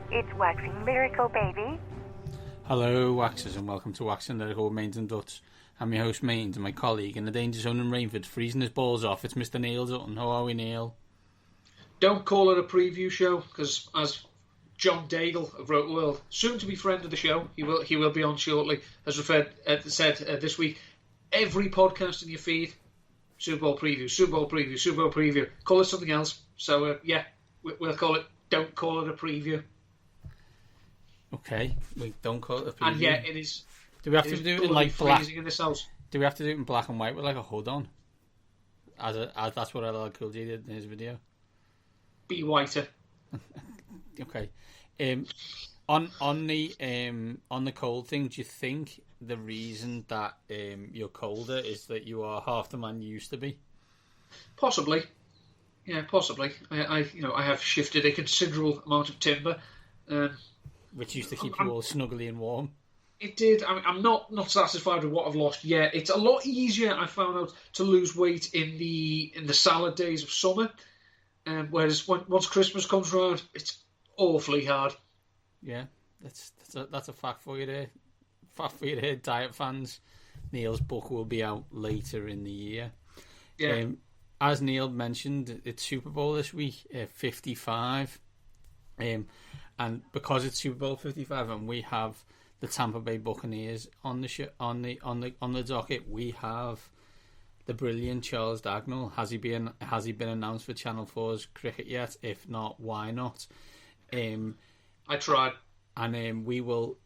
It's Waxing Lyrical, baby. Hello, Waxers, and welcome to Waxing Lyrical with Mains and Duts. I'm your host, Mains, and my colleague in the danger zone in Rainford, freezing his balls off. It's Mr. Neil Dutton. How are we, Neil? Don't call it a preview show, because as John Dagnall of Wrote World, soon to be friend of the show, he will be on shortly, has said this week, every podcast in your feed, Super Bowl preview, Super Bowl preview, Super Bowl preview. Call it something else. So, we'll call it, don't call it a preview. Okay, we don't call it a preview. And yeah, it is. Do we have to do it in like black? In this house. Do we have to do it in black and white with like a hood on? As that's what LL Cool J did in his video. Be whiter. Okay. On the cold thing, do you think the reason that you're colder is that you are half the man you used to be? Possibly. Yeah, possibly. I have shifted a considerable amount of timber. Which used to keep you all snuggly and warm. It did. I'm not satisfied with what I've lost yet. It's a lot easier, I found out, to lose weight in the salad days of summer. Whereas once Christmas comes around, it's awfully hard. Yeah, that's a fact for you there. Fact for you there, diet fans. Neil's book will be out later in the year. Yeah. As Neil mentioned, it's Super Bowl this week, 55. And because it's Super Bowl 55 and we have the Tampa Bay Buccaneers on the docket, we have the brilliant Charles Dagnall. Has he been announced for Channel 4's cricket yet? If not, why not? I tried. And we will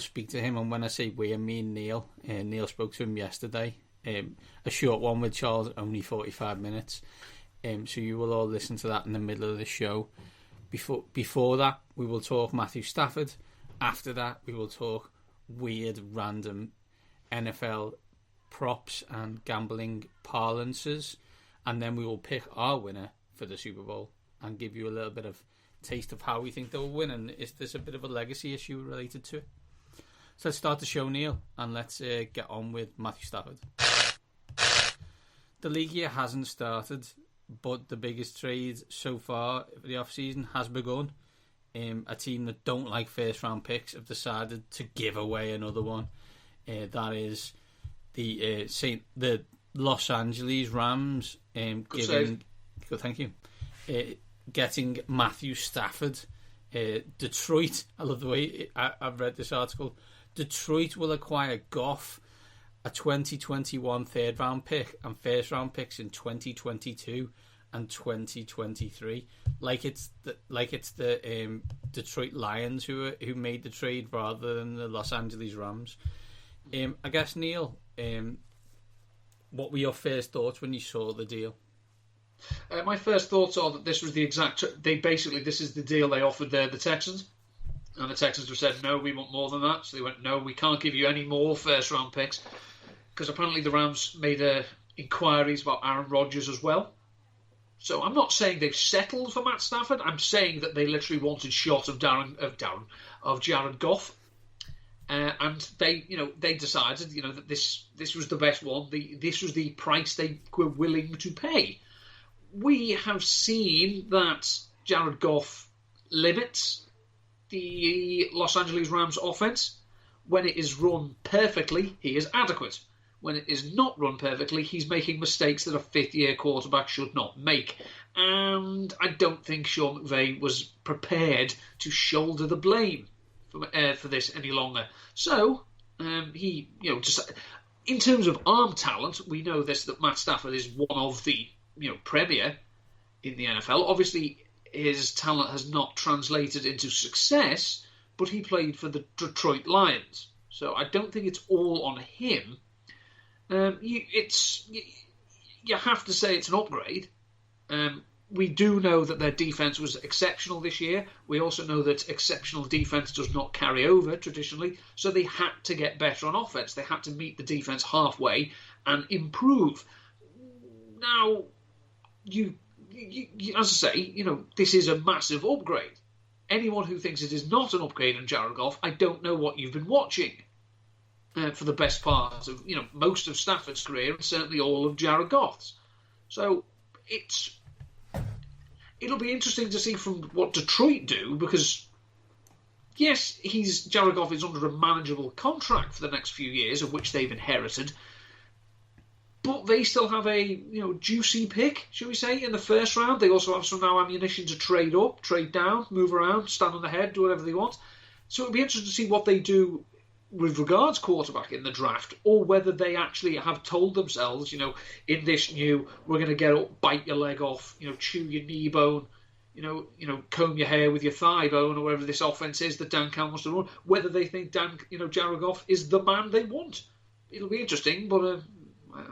speak to him. And when I say we, I mean Neil. Neil spoke to him yesterday. A short one with Charles, only 45 minutes. So you will all listen to that in the middle of the show. Before that, we will talk Matthew Stafford. After that, we will talk weird, random NFL props and gambling parlances. And then we will pick our winner for the Super Bowl and give you a little bit of taste of how we think they'll win. And is this a bit of a legacy issue related to it? So let's start the show, Neil, and let's get on with Matthew Stafford. The league year hasn't started, but the biggest trade so far for the off-season has begun. A team that don't like first-round picks have decided to give away another one. That is the Los Angeles Rams getting Matthew Stafford. Detroit, I love the way I've read this article. Detroit will acquire Goff, a 2021 third-round pick, and first-round picks in 2022 and 2023. Like it's the Detroit Lions who made the trade rather than the Los Angeles Rams. I guess, Neil, what were your first thoughts when you saw the deal? My first thoughts are that this was the exact. This is the deal they offered the Texans. And the Texans have said, no, we want more than that. So they went, no, we can't give you any more first-round picks. Because apparently the Rams made inquiries about Aaron Rodgers as well. So I'm not saying they've settled for Matt Stafford. I'm saying that they literally wanted shot of Jared Goff. And they decided, that this was the best one. This was the price they were willing to pay. We have seen that Jared Goff limits the Los Angeles Rams offense. When it is run perfectly, he is adequate. When it is not run perfectly, he's making mistakes that a fifth-year quarterback should not make. And I don't think Sean McVay was prepared to shoulder the blame for this any longer. So, just in terms of arm talent, we know that Matt Stafford is one of the, premier in the NFL. Obviously, his talent has not translated into success, but he played for the Detroit Lions. So I don't think it's all on him. You have to say it's an upgrade. We do know that their defense was exceptional this year. We also know that exceptional defense does not carry over traditionally. So they had to get better on offense. They had to meet the defense halfway and improve. Now, as I say, this is a massive upgrade. Anyone who thinks it is not an upgrade in Jared Goff, I don't know what you've been watching for the best part of, most of Stafford's career and certainly all of Jared Goff's. So it'll be interesting to see from what Detroit do, because yes, Jared Goff is under a manageable contract for the next few years, of which they've inherited. But they still have a juicy pick, shall we say, in the first round. They also have some now ammunition to trade up, trade down, move around, stand on the head, do whatever they want. So it'll be interesting to see what they do with regards quarterback in the draft, or whether they actually have told themselves, in this new, we're going to get up, bite your leg off, chew your knee bone, comb your hair with your thigh bone, or whatever this offense is that Dan Campbell wants to run. Whether they think Jared Goff is the man they want, it'll be interesting. But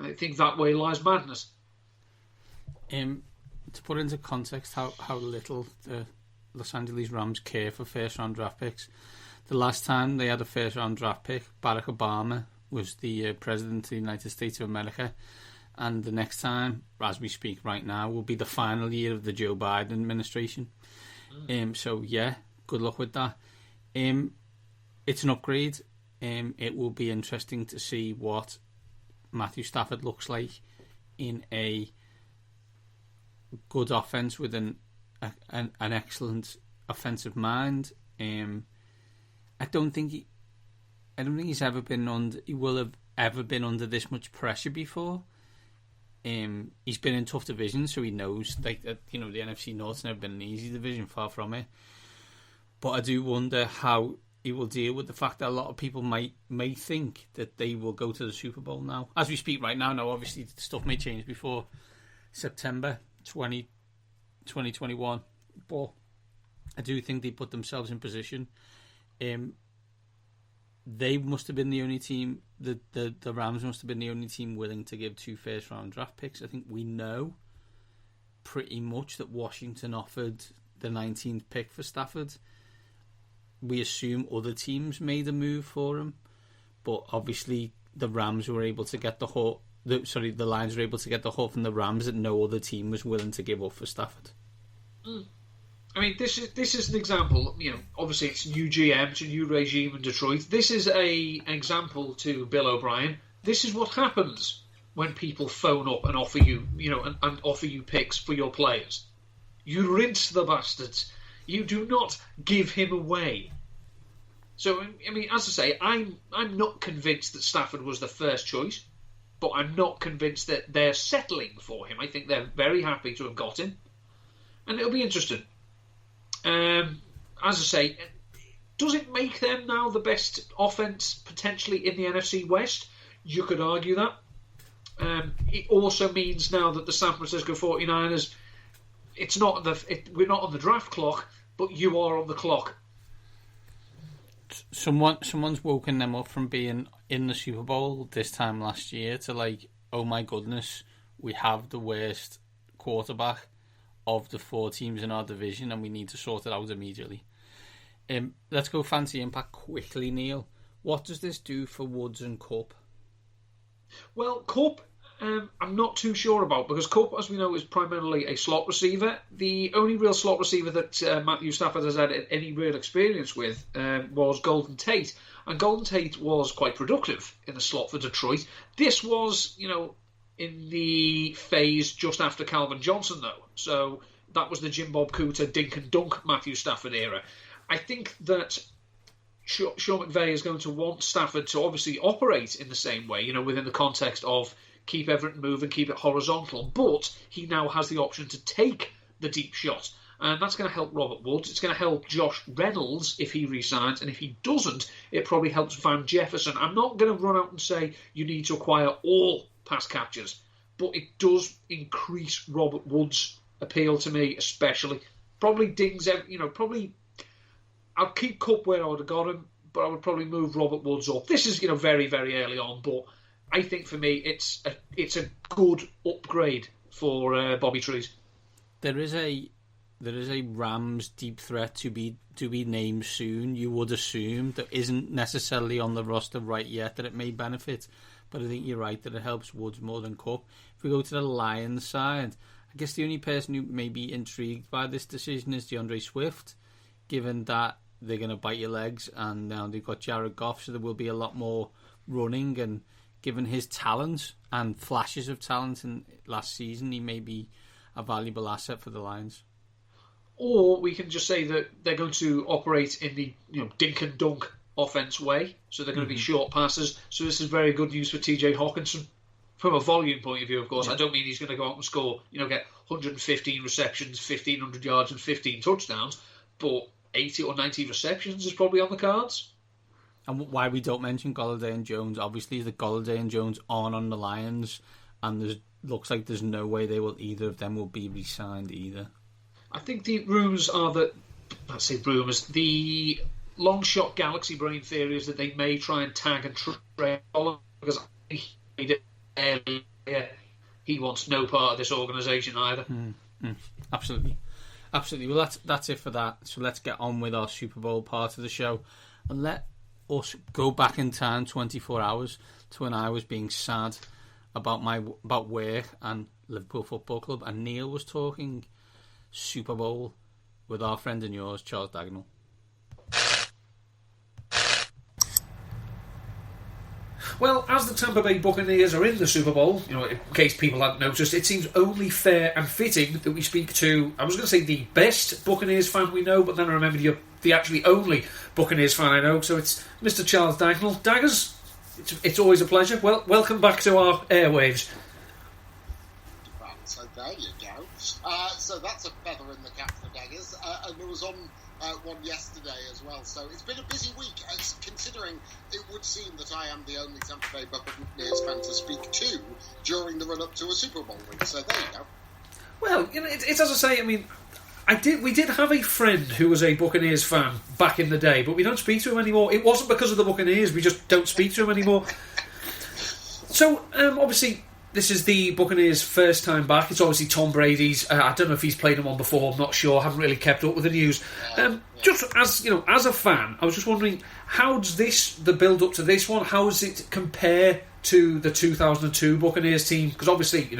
I think that way lies madness. To put into context how little the Los Angeles Rams care for first round draft picks, the last time they had a first round draft pick, Barack Obama was the President of the United States of America, and the next time, as we speak right now, will be the final year of the Joe Biden administration. So yeah, good luck with that. It's an upgrade. It will be interesting to see what Matthew Stafford looks like in a good offense with an excellent offensive mind. I don't think he's ever been under. He will have ever been under this much pressure before. He's been in tough divisions, so he knows. The NFC North's never been an easy division, far from it. But I do wonder how he will deal with the fact that a lot of people may think that they will go to the Super Bowl now. As we speak right now, obviously stuff may change before September 2021. But I do think they put themselves in position. They must have been the only team, the Rams must have been the only team willing to give 2 first round draft picks. I think we know pretty much that Washington offered the 19th pick for Stafford. We assume other teams made a move for him, but obviously the Rams were able to get the Lions were able to get the haul from the Rams that no other team was willing to give up for Stafford. I mean, this is an example. Obviously it's new GM, it's a new regime in Detroit. This is an example to Bill O'Brien. This is what happens when people phone up and offer you, and offer you picks for your players. You rinse the bastards. You do not give him away. So, I mean, as I say, I'm not convinced that Stafford was the first choice, but I'm not convinced that they're settling for him. I think they're very happy to have got him, and it'll be interesting. As I say, does it make them now the best offense potentially in the NFC West? You could argue that. It also means now that the San Francisco 49ers, we're not on the draft clock, but you are on the clock. Someone's woken them up from being in the Super Bowl this time last year to like, oh my goodness, we have the worst quarterback of the 4 teams in our division and we need to sort it out immediately. Let's go fancy impact quickly, Neil. What does this do for Woods and Kupp? Well, Kupp, I'm not too sure about, because Kupp, as we know, is primarily a slot receiver. The only real slot receiver that Matthew Stafford has had any real experience with was Golden Tate. And Golden Tate was quite productive in the slot for Detroit. This was, in the phase just after Calvin Johnson, though. So that was the Jim Bob Cooter, dink and dunk Matthew Stafford era. I think that Sean McVay is going to want Stafford to obviously operate in the same way, within the context of keep everything moving, keep it horizontal. But he now has the option to take the deep shot. And that's going to help Robert Woods. It's going to help Josh Reynolds if he resigns. And if he doesn't, it probably helps Van Jefferson. I'm not going to run out and say you need to acquire all pass catchers, but it does increase Robert Woods' appeal to me, especially. Probably dings, probably I'll keep Kupp where I would have got him, but I would probably move Robert Woods up. This is, very, very early on, but I think for me it's a good upgrade for Bobby Trees. There is a Rams deep threat to be named soon. You would assume that isn't necessarily on the roster right yet that it may benefit, but I think you're right that it helps Woods more than Kupp. If we go to the Lions side, I guess the only person who may be intrigued by this decision is DeAndre Swift, given that they're going to bite your legs and now they've got Jared Goff, so there will be a lot more running, and given his talent and flashes of talent in last season, he may be a valuable asset for the Lions. Or we can just say that they're going to operate in the dink and dunk offense way, so they're going to be short passes. So this is very good news for TJ Hawkinson from a volume point of view. Of course, I don't mean he's going to go out and score, get 115 receptions, 1,500 yards, and 15 touchdowns, but 80 or 90 receptions is probably on the cards. And why we don't mention Golladay and Jones, obviously, is that Golladay and Jones aren't on the Lions, and looks like there's no way either of them will be re-signed either. I think the rumours are that, let's say rumours, the long shot galaxy brain theory is that they may try and tag and trade because he wants no part of this organisation either. Absolutely. Well, that's it for that. So let's get on with our Super Bowl part of the show, and let us go back in time 24 hours to when I was being sad about work and Liverpool Football Club, and Neil was talking Super Bowl with our friend and yours, Charles Dagnall. Well, as the Tampa Bay Buccaneers are in the Super Bowl, in case people hadn't noticed, it seems only fair and fitting that we speak to, I was going to say the best Buccaneers fan we know, but then I remembered you're the actually only Buccaneers fan I know, so it's Mr. Charles Dagnall. Daggers, it's always a pleasure. Well, welcome back to our airwaves. So there you go. So that's a feather in the cap for Daggers. And there was on one yesterday as well. So it's been a busy week, considering it would seem that I am the only Tampa Bay Buccaneers fan to speak to during the run-up to a Super Bowl week. So there you go. Well, it's as I say, we did have a friend who was a Buccaneers fan back in the day, but we don't speak to him anymore. It wasn't because of the Buccaneers, we just don't speak to him anymore. So, obviously, this is the Buccaneers' first time back. It's obviously Tom Brady's. I don't know if he's played them on before. I'm not sure. I haven't really kept up with the news. Just as a fan, I was just wondering, how does the build up to this one? How does it compare to the 2002 Buccaneers team? Because obviously,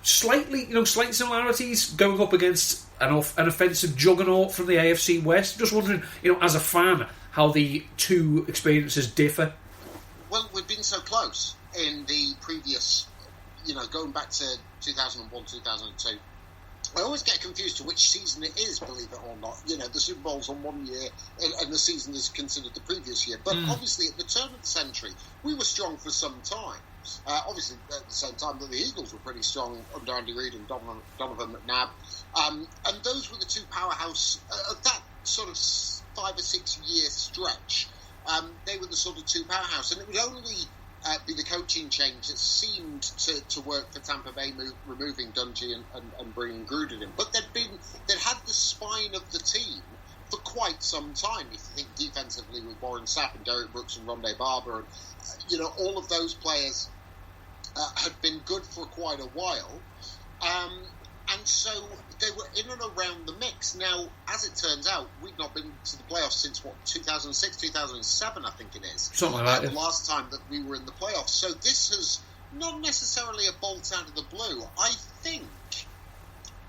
slight similarities going up against an offensive juggernaut from the AFC West. Just wondering, as a fan, how the two experiences differ. Well, we've been so close in the previous. Going back to 2001, 2002, I always get confused to which season it is, believe it or not. The Super Bowl's on one year and the season is considered the previous year. But obviously, at the turn of the century, we were strong for some time. Obviously, at the same time that the Eagles were pretty strong under Andy Reid and Donovan McNabb. And those were the two powerhouse of that sort of 5 or 6 year stretch. They were the sort of two powerhouse. And it would only be the coaching change that seemed to work for Tampa Bay, removing Dungy and bringing Gruden in. But they'd had the spine of the team for quite some time. If you think defensively with Warren Sapp and Derek Brooks and Rondé Barber, and all of those players had been good for quite a while. And so they were in and around the mix. Now, as it turns out, we've not been to the playoffs since, 2006, 2007, I think it is. Something like that. The last time that we were in the playoffs. So this is not necessarily a bolt out of the blue. I think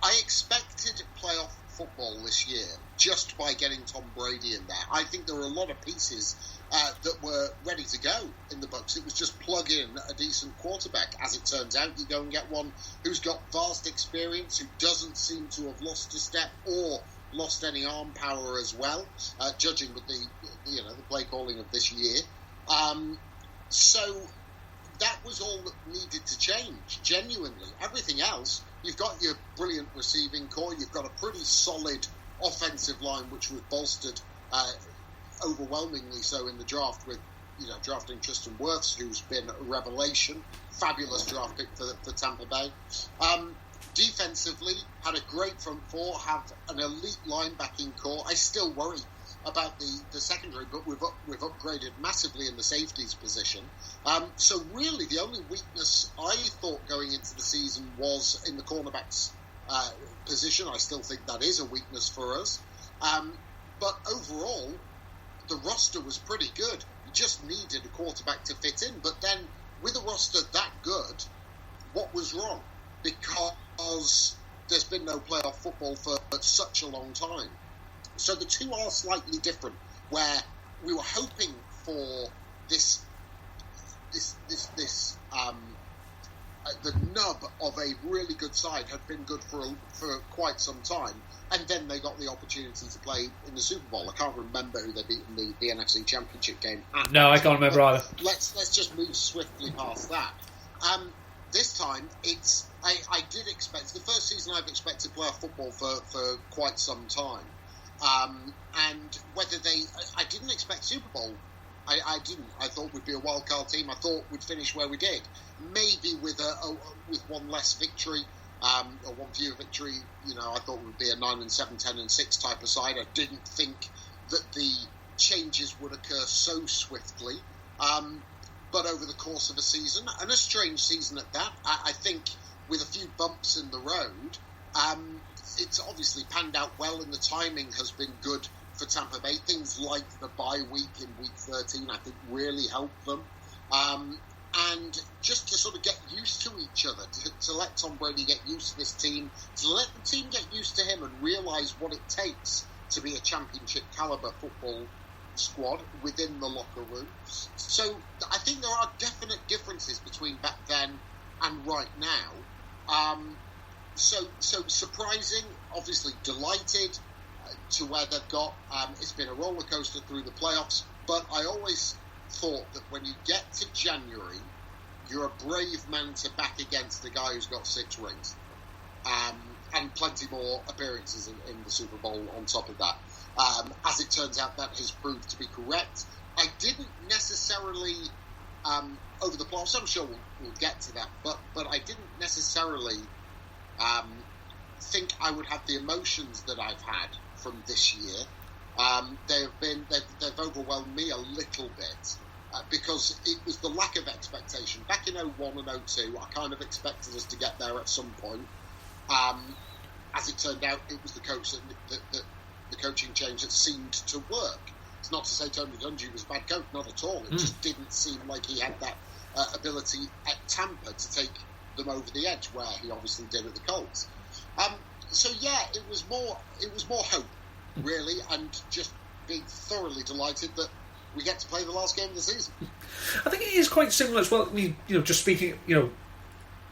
I expected playoff football this year just by getting Tom Brady in there. I think there were a lot of pieces that were ready to go in the Bucs. It was just plug in a decent quarterback. As it turns out, you go and get one who's got vast experience, who doesn't seem to have lost a step or lost any arm power as well, judging with the play calling of this year. So that was all that needed to change, genuinely. Everything else, you've got your brilliant receiving core, you've got a pretty solid offensive line, which was bolstered overwhelmingly so in the draft with, drafting Tristan Wirfs, who's been a revelation. Fabulous draft pick for Tampa Bay. Defensively, had a great front four, have an elite linebacking core. I still worry about the secondary, but we've upgraded massively in the safeties position. So really, the only weakness I thought going into the season was in the cornerbacks position. I still think that is a weakness for us. But overall, the roster was pretty good. You just needed a quarterback to fit in. But then, with a roster that good, what was wrong? Because there's been no playoff football for such a long time. So the two are slightly different, where we were hoping for this the nub of a really good side had been good for quite some time, and then they got the opportunity to play in the Super Bowl. I can't remember who they beat in the NFC Championship game. No, I can't remember either. Let's just move swiftly past that. This time, I did expect, it's the first season I've expected playoff football for quite some time. And whether I didn't expect Super Bowl. I didn't. I thought we'd be a wild card team. I thought we'd finish where we did, maybe with one less victory, or one fewer victory. I thought we'd be a 9-7, 10-6 type of side. I didn't think that the changes would occur so swiftly. But over the course of a season, and a strange season at that, I think with a few bumps in the road, it's obviously panned out well, and the timing has been good for Tampa Bay. Things like the bye week in week 13, I think, really helped them. And just to sort of get used to each other, to let Tom Brady get used to this team, to let the team get used to him and realise what it takes to be a championship caliber football squad within the locker room. So I think there are definite differences between back then and right now. So surprising, obviously delighted to where they've got. It's been a roller coaster through the playoffs, but I always thought that when you get to January, you're a brave man to back against the guy who's got 6 rings, and plenty more appearances in the Super Bowl on top of that. As it turns out, that has proved to be correct. I didn't necessarily, over the playoffs, I'm sure we'll get to that, but I didn't necessarily think I would have the emotions that I've had from this year. They've overwhelmed me a little bit because it was the lack of expectation. Back in 01 and 02, I kind of expected us to get there at some point. As it turned out, it was the coach that the coaching change that seemed to work. It's not to say Tony Dungy was a bad coach, not at all. It just didn't seem like he had that ability at Tampa to take them over the edge, where he obviously did at the Colts. So yeah, it was more hope, really, and just being thoroughly delighted that we get to play the last game of the season. I think it is quite similar as well. Just speaking,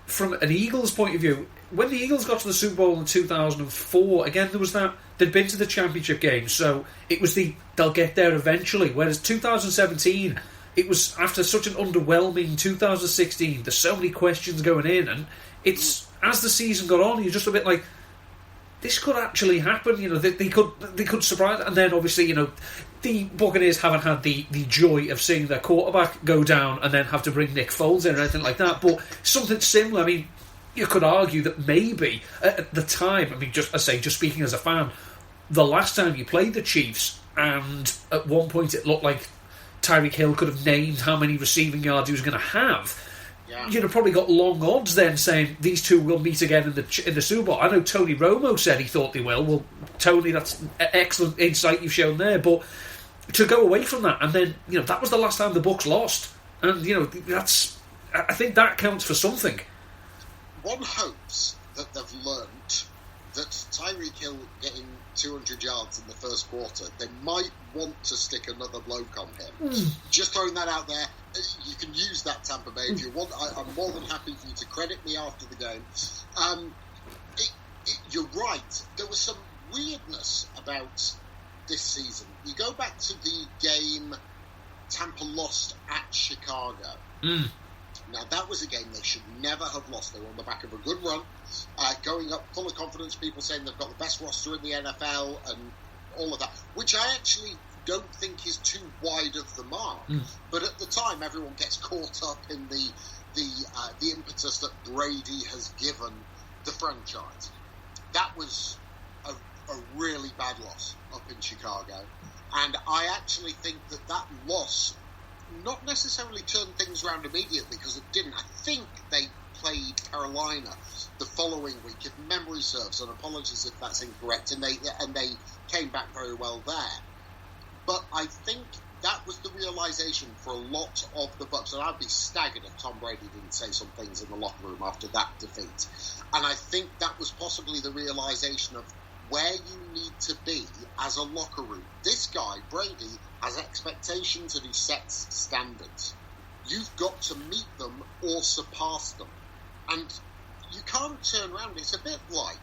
from an Eagles point of view, when the Eagles got to the Super Bowl in 2004, again there was that they'd been to the championship game, so it was they'll get there eventually. Whereas 2017, it was after such an underwhelming 2016. There's so many questions going in, and it's as the season got on, you're just a bit like, this could actually happen. They could surprise, and then obviously the Buccaneers haven't had the joy of seeing their quarterback go down and then have to bring Nick Foles in or anything like that. But something similar. I mean, you could argue that maybe at the time, just speaking as a fan, the last time you played the Chiefs, and at one point it looked like Tyreek Hill could have named how many receiving yards he was going to have. Yeah. You'd have probably got long odds then saying these two will meet again in the Super Bowl. I know Tony Romo said he thought they will. Well, Tony, that's excellent insight you've shown there. But to go away from that, and then that was the last time the Bucs lost, and I think that counts for something. One hopes that they've learnt that Tyreek Hill getting 200 yards in the first quarter, they might want to stick another bloke on him. Just throwing that out there. You can use that, Tampa Bay, if you want. I'm more than happy for you to credit me after the game. You're right. There was some weirdness about this season. You go back to the game Tampa lost at Chicago. Now, that was a game they should never have lost. They were on the back of a good run, going up full of confidence, people saying they've got the best roster in the NFL and all of that, which I actually don't think is too wide of the mark. But at the time, everyone gets caught up in the impetus that Brady has given the franchise. That was a really bad loss up in Chicago. And I actually think that loss not necessarily turned things around immediately, because it didn't. I think they played Carolina the following week, if memory serves, and apologies if that's incorrect, and they came back very well there. But I think that was the realisation for a lot of the Bucs, and I'd be staggered if Tom Brady didn't say some things in the locker room after that defeat. And I think that was possibly the realisation of where you need to be as a locker room. This guy, Brady, has expectations and he sets standards. You've got to meet them or surpass them. And you can't turn around. It's a bit like,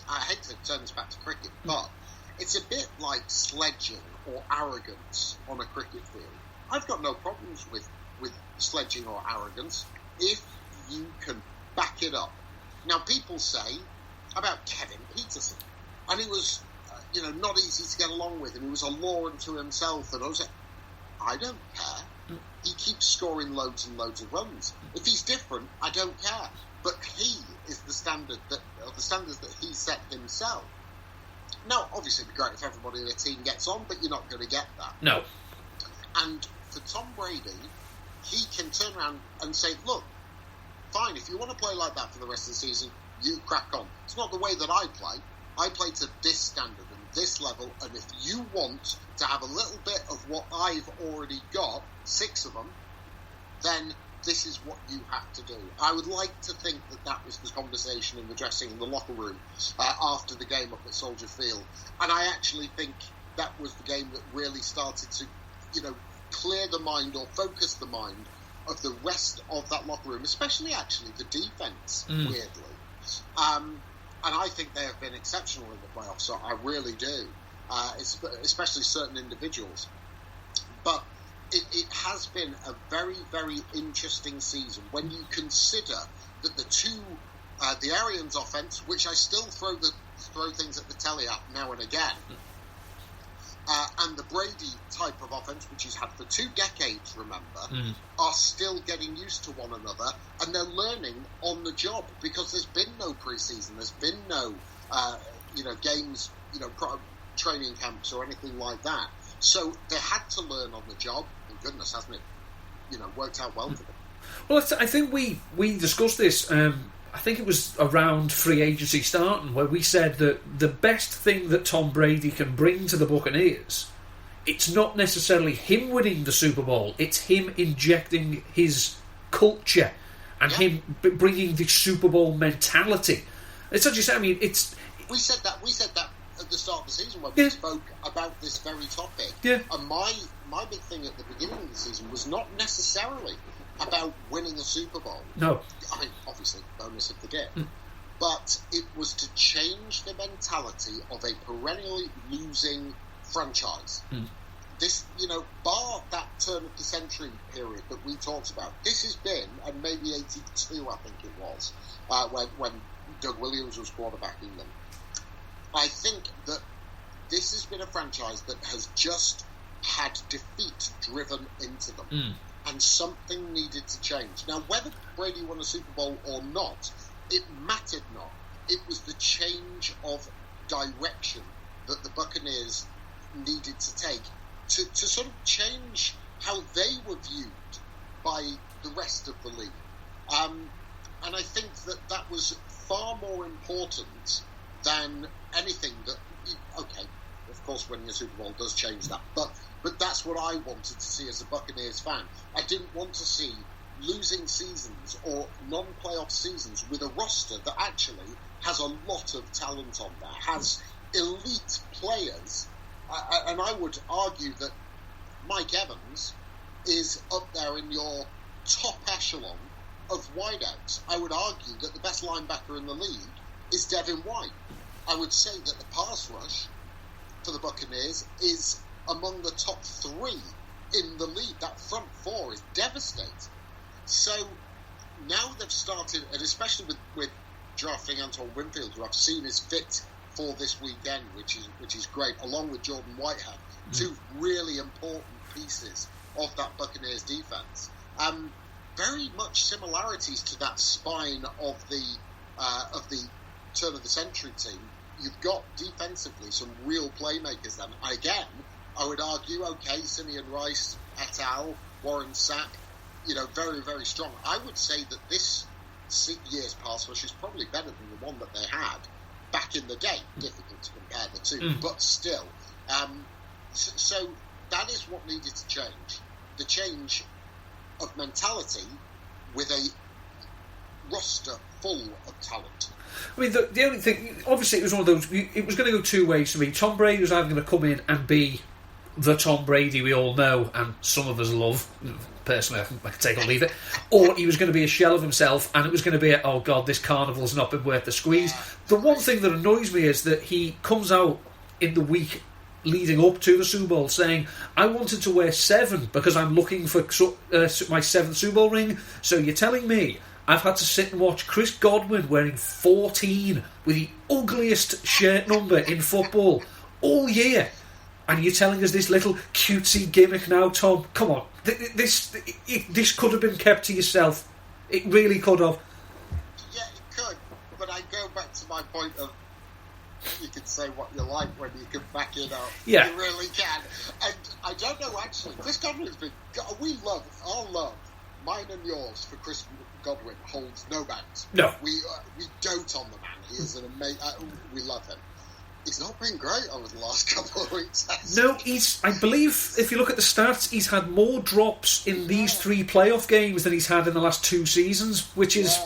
I hate to turn this back to cricket, but it's a bit like sledging or arrogance on a cricket field. I've got no problems with sledging or arrogance if you can back it up. Now, people say about Kevin Peterson, and he was, not easy to get along with, and he was a law unto himself, and I don't care. He keeps scoring loads and loads of runs. If he's different, I don't care. But he is the standards that he set himself. Now, obviously, it'd be great if everybody in the team gets on, but you're not going to get that. No. And for Tom Brady, he can turn around and say, look, fine, if you want to play like that for the rest of the season, you crack on. It's not the way that I play. I play to this standard and this level, and if you want to have a little bit of what I've already got, 6 of them, then this is what you have to do. I would like to think that was the conversation in the locker room after the game up at Soldier Field. And I actually think that was the game that really started to, clear the mind or focus the mind of the rest of that locker room, especially actually the defence, weirdly. And I think they have been exceptional in the playoffs, so I really do, especially certain individuals. But it has been a very, very interesting season when you consider that the Arians offence, which I still throw things at the telly at now and again, and the Brady type of offence, which he's had for 2 decades, remember, are still getting used to one another, and they're learning on the job because there's been no preseason, there's been no, games, training camps or anything like that. So they had to learn on the job, and goodness, hasn't it, worked out well for them. Well, I think we discussed this. I think it was around free agency starting, where we said that the best thing that Tom Brady can bring to the Buccaneers, it's not necessarily him winning the Super Bowl, it's him injecting his culture and him bringing the Super Bowl mentality. It's as you say, it's... We said that at the start of the season when we spoke about this very topic. Yeah. And my big thing at the beginning of the season was not necessarily about winning a Super Bowl. No. I mean, obviously, bonus if they did. But it was to change the mentality of a perennially losing franchise. This, bar that turn of the century period that we talked about, this has been, and maybe 82, I think it was, when Doug Williams was quarterbacking them. I think that this has been a franchise that has just had defeat driven into them. And something needed to change. Now, whether Brady won a Super Bowl or not, it mattered not. It was the change of direction that the Buccaneers needed to take to sort of change how they were viewed by the rest of the league. And I think that was far more important than anything that... Okay, of course, winning a Super Bowl does change that, but that's what I wanted to see as a Buccaneers fan. I didn't want to see losing seasons or non-playoff seasons with a roster that actually has a lot of talent on there, has elite players, and I would argue that Mike Evans is up there in your top echelon of wideouts. I would argue that the best linebacker in the league is Devin White. I would say that the pass rush for the Buccaneers is among the top 3 in the league. That front 4 is devastating. So now they've started, and especially with drafting Antoine Winfield, who I've seen is fit for this weekend, which is great, along with Jordan Whitehead, 2 really important pieces of that Buccaneers defense. Very much similarities to that spine of the turn of the century team. You've got defensively some real playmakers then. Again, I would argue, okay, Simeon Rice, et al., Warren Sapp, very, very strong. I would say that this year's pass rush is probably better than the one that they had back in the day. Difficult to compare the two, but still. So that is what needed to change. The change of mentality with a roster full of talent. I mean, the only thing, obviously, it was one of those. It was going to go 2 ways to me. Tom Brady was either going to come in and be the Tom Brady we all know and some of us love. Personally, I can take or leave it. Or he was going to be a shell of himself, and it was going to be, oh God, this carnival's not been worth the squeeze. The one thing that annoys me is that he comes out in the week leading up to the Super Bowl saying, I wanted to wear 7 because I'm looking for my 7th Super Bowl ring. So you're telling me I've had to sit and watch Chris Godwin wearing 14 with the ugliest shirt number in football all year, and you're telling us this little cutesy gimmick now, Tom? Come on, this could have been kept to yourself. It really could have. Yeah, it could, but I go back to my point of you can say what you like when you can back it up. Yeah. You really can. And I don't know, actually, Chris Godwin has been... We love, our love, mine and yours, for Chris Godwin holds no bounds. No. We dote on the man. He is an amazing... we love him. He's not been great over the last couple of weeks. No, I believe, if you look at the stats, he's had more drops in these 3 playoff games than he's had in the last 2 seasons, which is...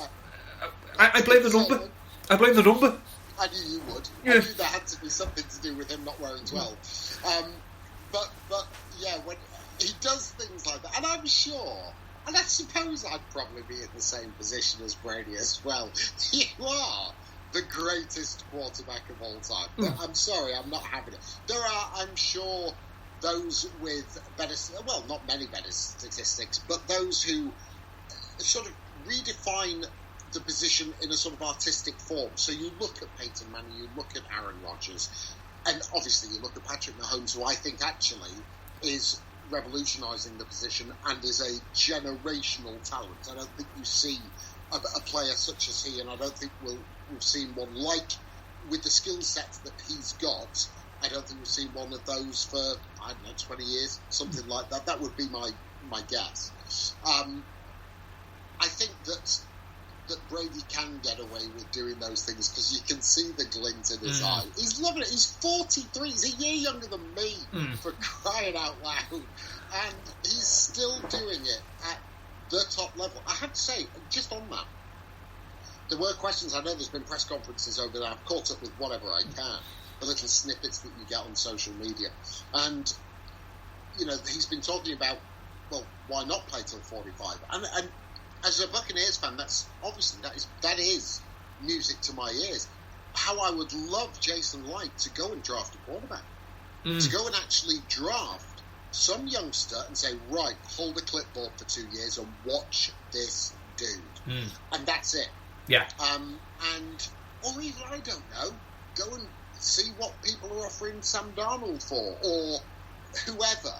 I blame the number. I blame the number. I knew you would. Yeah. I knew there had to be something to do with him not wearing 12. But yeah, when he does things like that, and I'm sure, and I suppose I'd probably be in the same position as Brady as well. You are the greatest quarterback of all time. I'm sorry, I'm not having it. There are, I'm sure, those with better, well, not many better statistics, but those who sort of redefine the position in a sort of artistic form. So you look at Peyton Manning, you look at Aaron Rodgers, and obviously you look at Patrick Mahomes, who I think actually is revolutionising the position and is a generational talent. I don't think you see a player such as he, and I don't think we've seen one like, with the skill set that he's got, I don't think we've seen one of those for, I don't know, 20 years, something like that. That would be my guess. I think that Brady can get away with doing those things because you can see the glint in his eye. He's loving it. He's 43. He's a year younger than me, for crying out loud. And he's still doing it at the top level. I have to say, just on that, there were questions. I know there's been press conferences over there. I've caught up with whatever I can, the little snippets that you get on social media. And, you know, he's been talking about, well, why not play till 45? And as a Buccaneers fan, that's obviously that is music to my ears. How I would love Jason Light to go and draft a quarterback, to go and actually draft some youngster and say, right, hold a clipboard for 2 years and watch this dude, and that's it. Yeah. Or even, I don't know, go and see what people are offering Sam Darnold for, or whoever,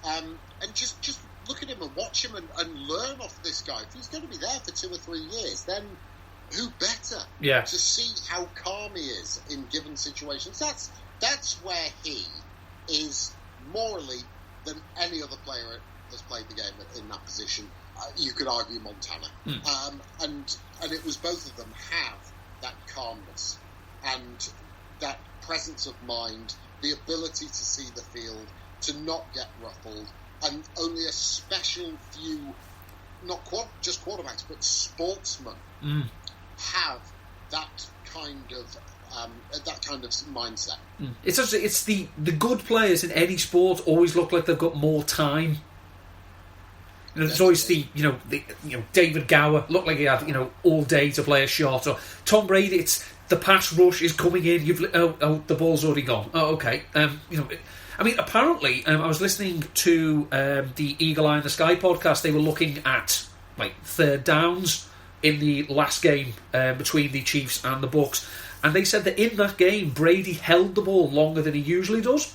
and just look at him and watch him and learn off this guy. If he's going to be there for 2 or 3 years, then who better to see how calm he is in given situations? That's where he is morally than any other player that's played the game in that position. You could argue Montana. And it was both of them have that calmness and that presence of mind, the ability to see the field, to not get ruffled. And only a special few, not just quarterbacks, but sportsmen have that kind of mindset. It's the good players in any sport always look like they've got more time. You know, there's always the David Gower looked like he had all day to play a shot, or Tom Brady. It's the pass rush is coming in. The ball's already gone. Oh, okay. I mean, apparently, I was listening to the Eagle Eye in the Sky podcast. They were looking at third downs in the last game between the Chiefs and the Bucs, and they said that in that game, Brady held the ball longer than he usually does,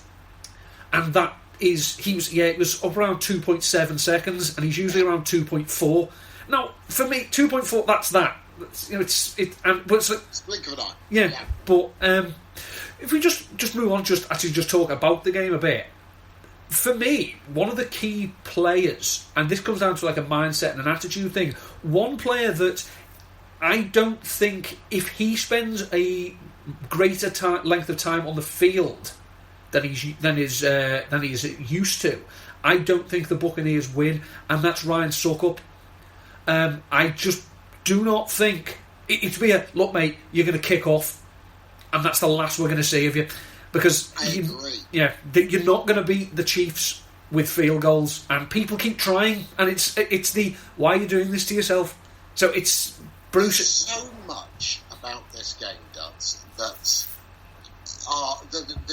and it was up around 2.7 seconds, and he's usually around 2.4. Now, for me, 2.4, that's that. It's blink of an eye. Yeah. But if we just move on, just talk about the game a bit. For me, one of the key players, and this comes down to like a mindset and an attitude thing. One player that I don't think, if he spends a greater length of time on the field than he's used to, I don't think the Buccaneers win, and that's Ryan Suckup. I just do not think it'd be look, mate, you're going to kick off, and that's the last we're going to see of you. because I agree. You're not going to beat the Chiefs with field goals, and people keep trying, and it's the why are you doing this to yourself? So it's Bruce. There's so much about this game, Dutz, that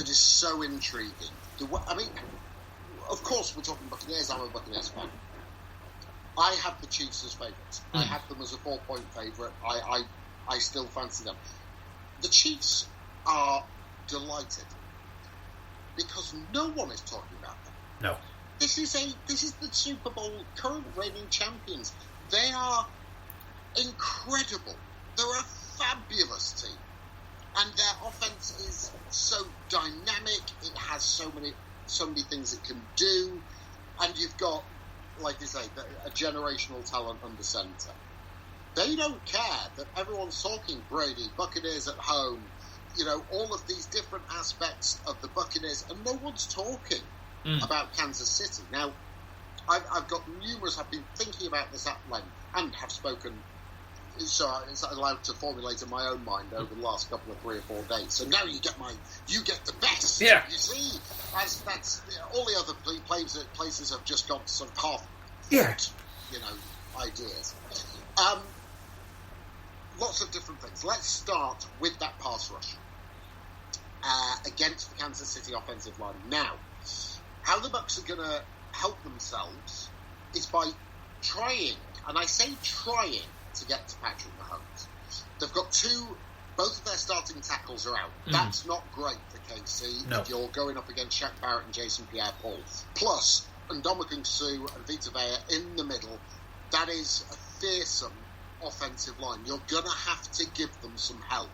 is so intriguing. I mean, of course, we're talking Buccaneers. I'm a Buccaneers fan. I have the Chiefs as favourites. I have them as a 4-point favourite. I still fancy them. The Chiefs are delighted because no one is talking about them. No. This is the Super Bowl current reigning champions. They are incredible. They're a fabulous team. And their offense is so dynamic. It has so many things it can do. And you've got, like you say, a generational talent under centre. They don't care that everyone's talking Brady, Buccaneers at home, all of these different aspects of the Buccaneers, and no one's talking about Kansas City. Now, I've been thinking about this at length and have spoken, so it's allowed to formulate in my own mind over the last couple of 3 or 4 days. So now you get the best. Yeah. You see, that's all the other places have just got sort of half, ideas. Lots of different things. Let's start with that pass rush against the Kansas City offensive line. Now, how the Bucs are going to help themselves is by trying, and I say trying, to get to Patrick Mahomes. They've got both of their starting tackles are out. That's not great for KC if you're going up against Shaq Barrett and Jason Pierre-Paul. Plus, Ndamukong Suh and Vita Vea in the middle. That is a fearsome offensive line. You're going to have to give them some help,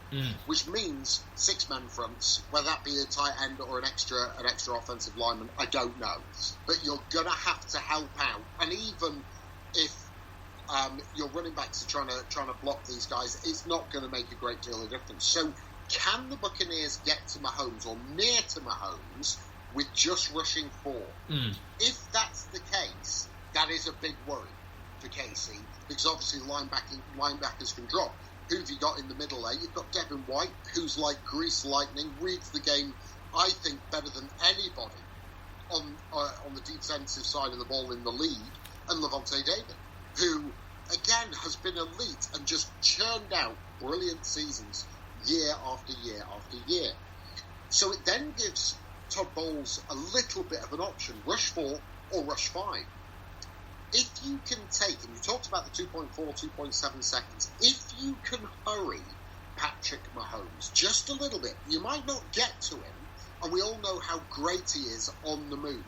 which means 6-man fronts, whether that be a tight end or an extra offensive lineman, I don't know. But you're going to have to help out. And even if your running backs are trying to block these guys, it's not going to make a great deal of difference. So can the Buccaneers get to Mahomes or near to Mahomes with just rushing 4? If that's the case, that is a big worry for KC, because obviously linebackers can drop. Who have you got in the middle there? You've got Devin White, who's like grease lightning, reads the game, I think, better than anybody on the defensive side of the ball in the league, and Levante David, who, again, has been elite and just churned out brilliant seasons year after year after year. So it then gives Todd Bowles a little bit of an option, rush 4 or rush 5. If you can take, and you talked about the 2.4, 2.7 seconds, if you can hurry Patrick Mahomes just a little bit, you might not get to him, and we all know how great he is on the move,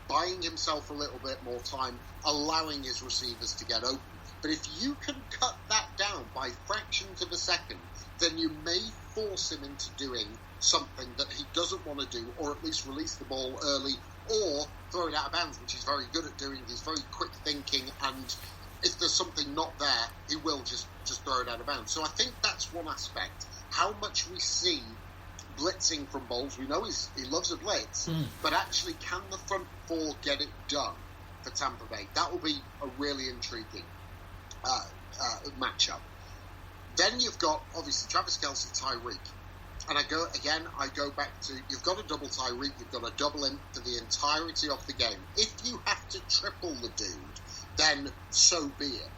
buying himself a little bit more time, allowing his receivers to get open. But if you can cut that down by fractions of a second, then you may force him into doing something that he doesn't want to do, or at least release the ball early, or throw it out of bounds, which he's very good at doing. He's very quick thinking, and if there's something not there, he will just throw it out of bounds. So I think that's one aspect. How much we see blitzing from Bowles, we know he loves a blitz, but actually can the front 4 get it done for Tampa Bay? That will be a really intriguing matchup. Then you've got, obviously, Travis Kelce, Tyreek. And I go back to, you've got to double Tyreek, you've got to double him for the entirety of the game. If you have to triple the dude, then so be it.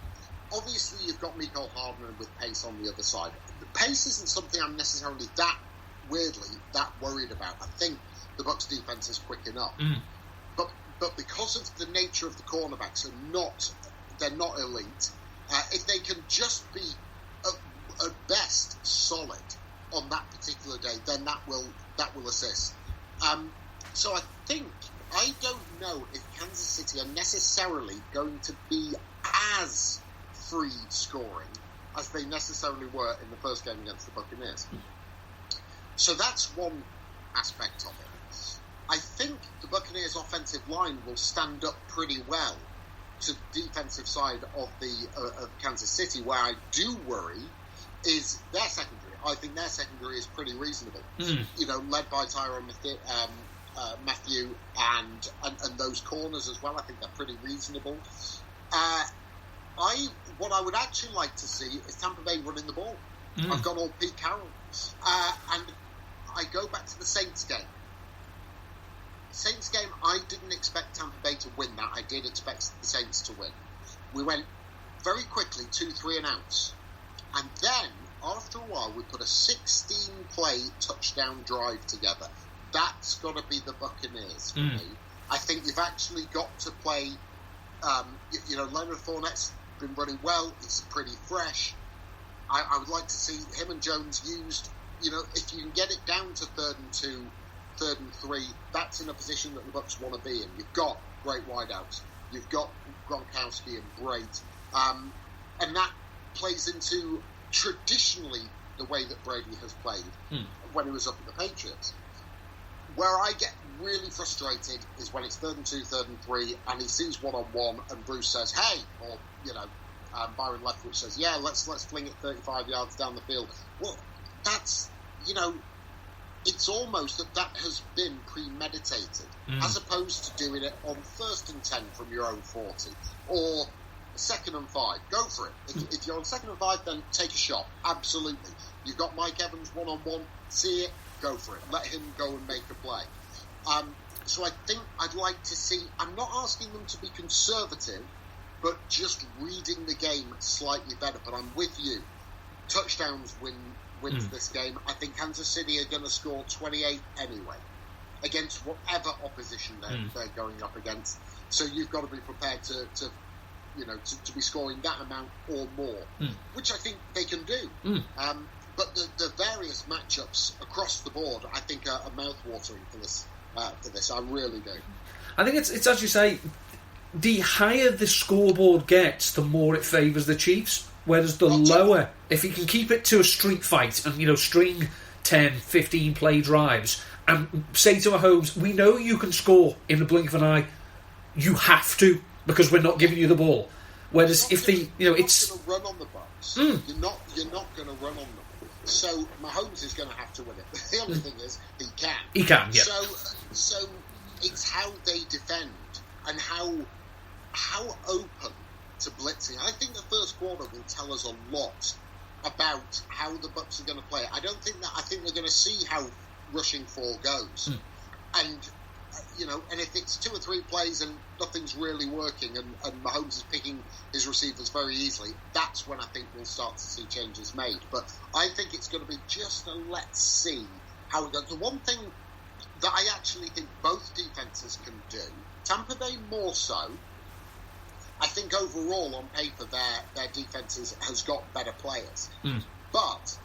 Obviously, you've got Mecole Hardman with pace on the other side. The pace isn't something I'm necessarily that worried about. I think the Bucs defense is quick enough. But because of the nature of the cornerbacks, they're not elite. If they can just be at best solid on that particular day, then that will assist. So I don't know if Kansas City are necessarily going to be as free scoring as they necessarily were in the first game against the Buccaneers. So that's one aspect of it. I think the Buccaneers' offensive line will stand up pretty well to the defensive side of Kansas City. Where I do worry is their secondary. I think their secondary is pretty reasonable. Led by Tyrann Mathieu and those corners as well. I think they're pretty reasonable. What I would actually like to see is Tampa Bay running the ball. I've got all Pete Carroll. And I go back to the Saints game. Saints game, I didn't expect Tampa Bay to win that. I did expect the Saints to win. We went very quickly 2-3 and outs. And then, after a while, we put a 16-play touchdown drive together. That's got to be the Buccaneers for me. I think you've actually got to play, Leonard Fournette's been running well. He's pretty fresh. I would like to see him and Jones used. If you can get it down to 3rd and 2, 3rd and 3, that's in a position that the Bucs want to be in. You've got great wideouts. You've got Gronkowski and great. And that plays into traditionally the way that Brady has played when he was up at the Patriots. Where I get really frustrated is when it's 3rd and 2, 3rd and 3, and he sees 1-on-1, and Bruce says, "Hey," or Byron Leftwich says, "Yeah, let's fling it 35 yards down the field." Well, that's it's almost that has been premeditated, as opposed to doing it on 1st and 10 from your own 40 or 2nd and 5. Go for it. If you're on 2nd and 5, then take a shot. Absolutely. You've got Mike Evans 1-on-1. See it. Go for it. Let him go and make a play. So I think I'd like to see. I'm not asking them to be conservative, but just reading the game slightly better. But I'm with you. Touchdowns wins this game. I think Kansas City are going to score 28 anyway against whatever opposition they're going up against. So you've got to be prepared to be scoring that amount or more, which I think they can do. But the various matchups across the board, I think, are mouth-watering for this. I really do. I think it's as you say, the higher the scoreboard gets, the more it favours the Chiefs. Whereas the lower, if you can keep it to a street fight and string 10, 15 play drives, and say to Mahomes, "We know you can score in the blink of an eye. You have to, because we're not giving you the ball." Whereas if it's you're not going to run on the Bucs. You're not going to run on them. So Mahomes is going to have to win it. The only thing is he can. He can, yeah. So it's how they defend and how open to blitzing. I think the first quarter will tell us a lot about how the Bucs are going to play. I think we're going to see how rushing 4 goes. And and if it's 2 or 3 plays and nothing's really working and Mahomes is picking his receivers very easily, that's when I think we'll start to see changes made. But I think it's going to be just a let's see how it goes. The one thing that I actually think both defences can do, Tampa Bay more so, I think overall on paper their defences has got better players. But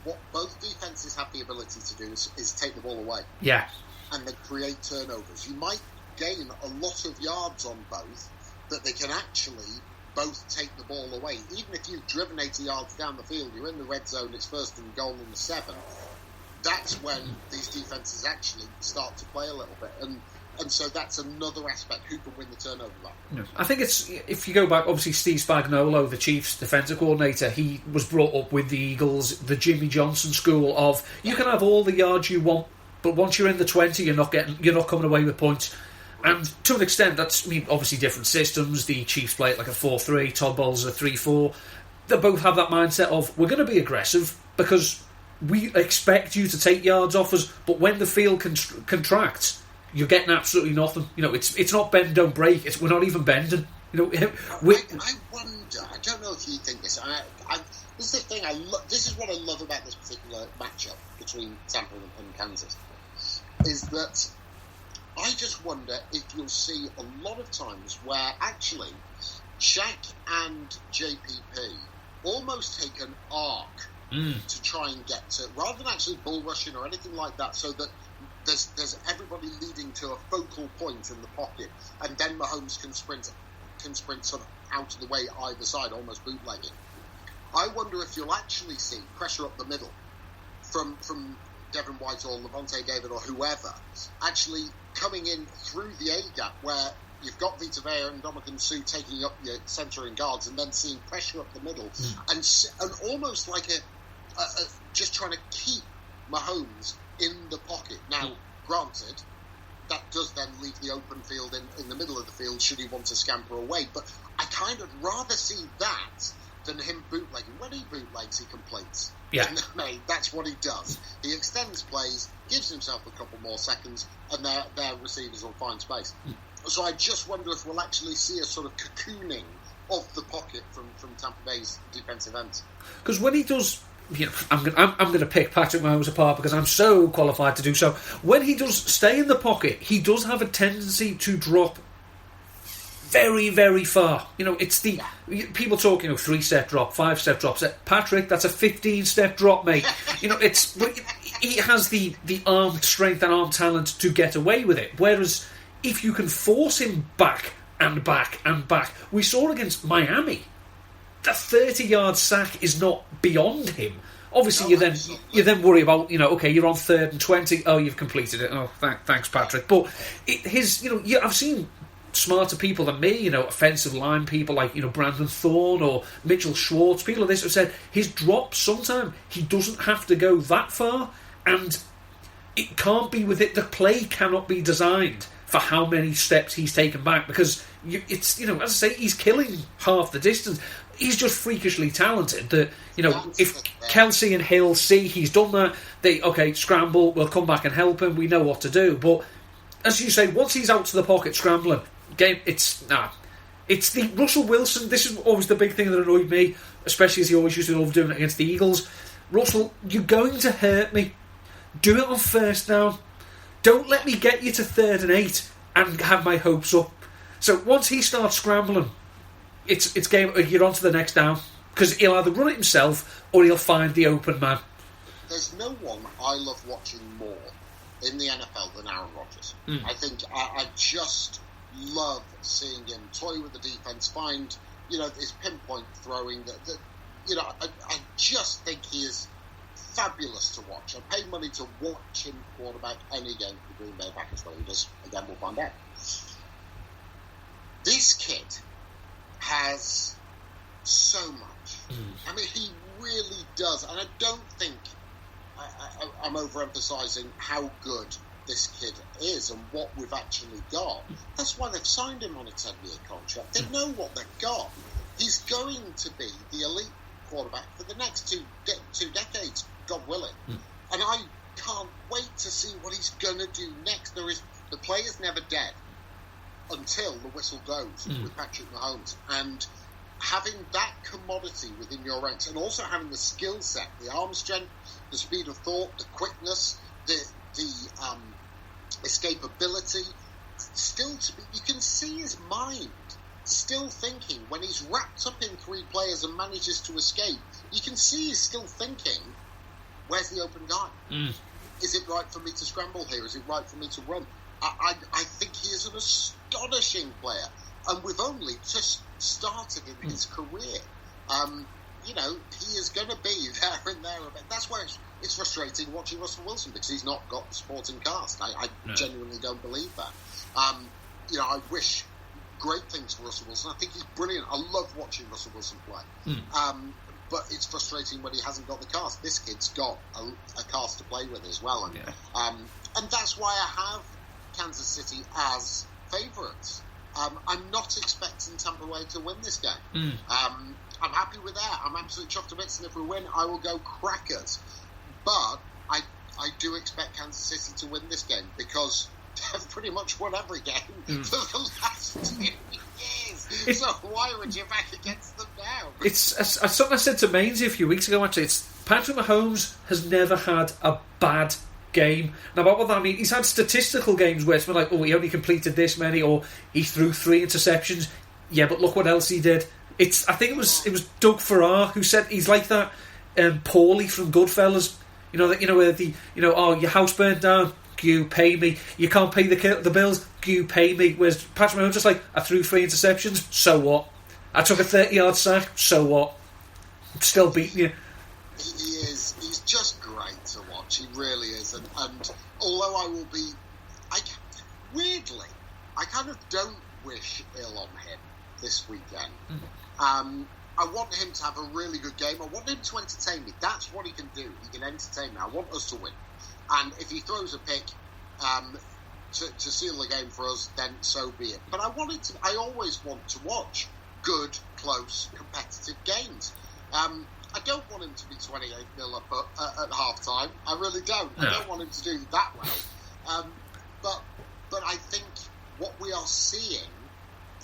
what both defences have the ability to do is take the ball away. Yeah. And they create turnovers. You might gain a lot of yards on both, that they can actually both take the ball away. Even if you've driven 80 yards down the field, you're in the red zone, it's 1st and goal on the 7. That's when these defences actually start to play a little bit. And so that's another aspect. Who can win the turnover battle? I think it's, if you go back, obviously Steve Spagnuolo, the Chiefs defensive coordinator, he was brought up with the Eagles, the Jimmy Johnson school of, you can have all the yards you want, but once you're in the 20, you're not coming away with points. And to an extent, that's obviously different systems. The Chiefs play it like a 4-3, Todd Bowles a 3-4. They both have that mindset of, we're going to be aggressive because we expect you to take yards off us, but when the field contracts, you're getting absolutely nothing. It's not bend, don't break. We're not even bending. I wonder. I don't know if you think this. This is the thing. This is what I love about this particular matchup between Tampa and Kansas, is that I just wonder if you'll see a lot of times where actually Shaq and JPP almost take an arc to try and get to, rather than actually bull rushing or anything like that, so that there's everybody leading to a focal point in the pocket, and then Mahomes can sprint sort of out of the way either side, almost bootlegging. I wonder if you'll actually see pressure up the middle from Devin White or Levante David or whoever, actually coming in through the A-gap where you've got Vita Vea and Dominican Sue taking up your centre and guards, and then seeing pressure up the middle, and almost like a just trying to keep Mahomes in the pocket. Now, granted, that does then leave the open field in the middle of the field should he want to scamper away, but I kind of rather see that than him bootlegging. When he bootlegs, he completes. Yeah. And, mate, that's what he does. He extends plays, gives himself a couple more seconds, and their receivers will find space. So I just wonder if we'll actually see a sort of cocooning of the pocket from Tampa Bay's defensive ends. Because when he does, I'm going to pick Patrick Mahomes apart because I'm so qualified to do so. When he does stay in the pocket, he does have a tendency to drop very, very far. It's the people talk, 3-step drop, 5-step drops. Patrick, that's a 15-step drop, mate. He has the arm strength and arm talent to get away with it. Whereas if you can force him back and back and back, we saw against Miami, the 30-yard sack is not beyond him. Obviously, you then worry about okay, you're on 3rd and 20. Oh, you've completed it. Oh, thanks, Patrick. But I've seen smarter people than me, offensive line people like Brandon Thorne or Mitchell Schwartz, people like this have said his drop sometimes he doesn't have to go that far, and it can't be with it. The play cannot be designed for how many steps he's taken back, because it's as I say, he's killing half the distance. He's just freakishly talented that if Kelsey and Hill see he's done that, they scramble, we'll come back and help him, we know what to do. But as you say, once he's out to the pocket scrambling, it's the Russell Wilson. This is always the big thing that annoyed me, especially as he always used to love doing it against the Eagles. Russell, you're going to hurt me. Do it on 1st down. Don't let me get you to 3rd and 8 and have my hopes up. So once he starts scrambling, it's game. You're on to the next down, because he'll either run it himself or he'll find the open man. There's no one I love watching more in the NFL than Aaron Rodgers. I think I just love seeing him toy with the defense, find his pinpoint throwing. I just think he is fabulous to watch. I pay money to watch him quarterback any game for the Green Bay Packers. Well, he does again. We'll find out. This kid has so much. I mean, he really does, and I don't think I'm overemphasising how good this kid is and what we've actually got. That's why they've signed him on a 10-year contract. They know what they've got. He's going to be the elite quarterback for the next two decades, God willing. And I can't wait to see what he's going to do next. The player's never dead until the whistle goes with Patrick Mahomes. And having that commodity within your ranks, and also having the skill set, the arm strength, the speed of thought, the quickness, the escapability, still to be, you can see his mind still thinking when he's wrapped up in 3 players and manages to escape. You can see he's still thinking, where's the open guy? Is it right for me to scramble here? Is it right for me to run? I think he is an astonishing player, and we've only just started in his career. He is going to be there and there. That's why it's frustrating watching Russell Wilson, because he's not got the supporting cast. I genuinely don't believe that. I wish great things for Russell Wilson. I think he's brilliant. I love watching Russell Wilson play. But it's frustrating when he hasn't got the cast. This kid's got a cast to play with as well. And that's why I have Kansas City as favourites. I'm not expecting Tampa Bay to win this game. I'm happy with that. I'm absolutely chuffed to bits, and if we win, I will go crackers. But I do expect Kansas City to win this game, because they've pretty much won every game for the last 2 years. So why would you back against them now? It's something I said to Mainsy a few weeks ago, actually. It's Patrick Mahomes has never had a bad game. Now, what that mean? He's had statistical games where it's been like, he only completed this many, or he threw 3 interceptions. Yeah, but look what else he did. I think it was Doug Farrar who said he's like that Paulie from Goodfellas. Your house burnt down, you pay me. You can't pay the bills, you pay me. Whereas Patrick Mahomes just like, I threw 3 interceptions, so what? I took a 30-yard sack, so what? I'm still beating you. He is. He's just great to watch. He really is. And although I will be, weirdly, I kind of don't wish ill on him this weekend. I want him to have a really good game. I want him to entertain me. That's what he can do. He can entertain me. I want us to win. And if he throws a pick to seal the game for us, then so be it. But I always want to watch good, close, competitive games. I don't want him to be 28-0 up at half-time. I really don't. No. I don't want him to do that well. But I think what we are seeing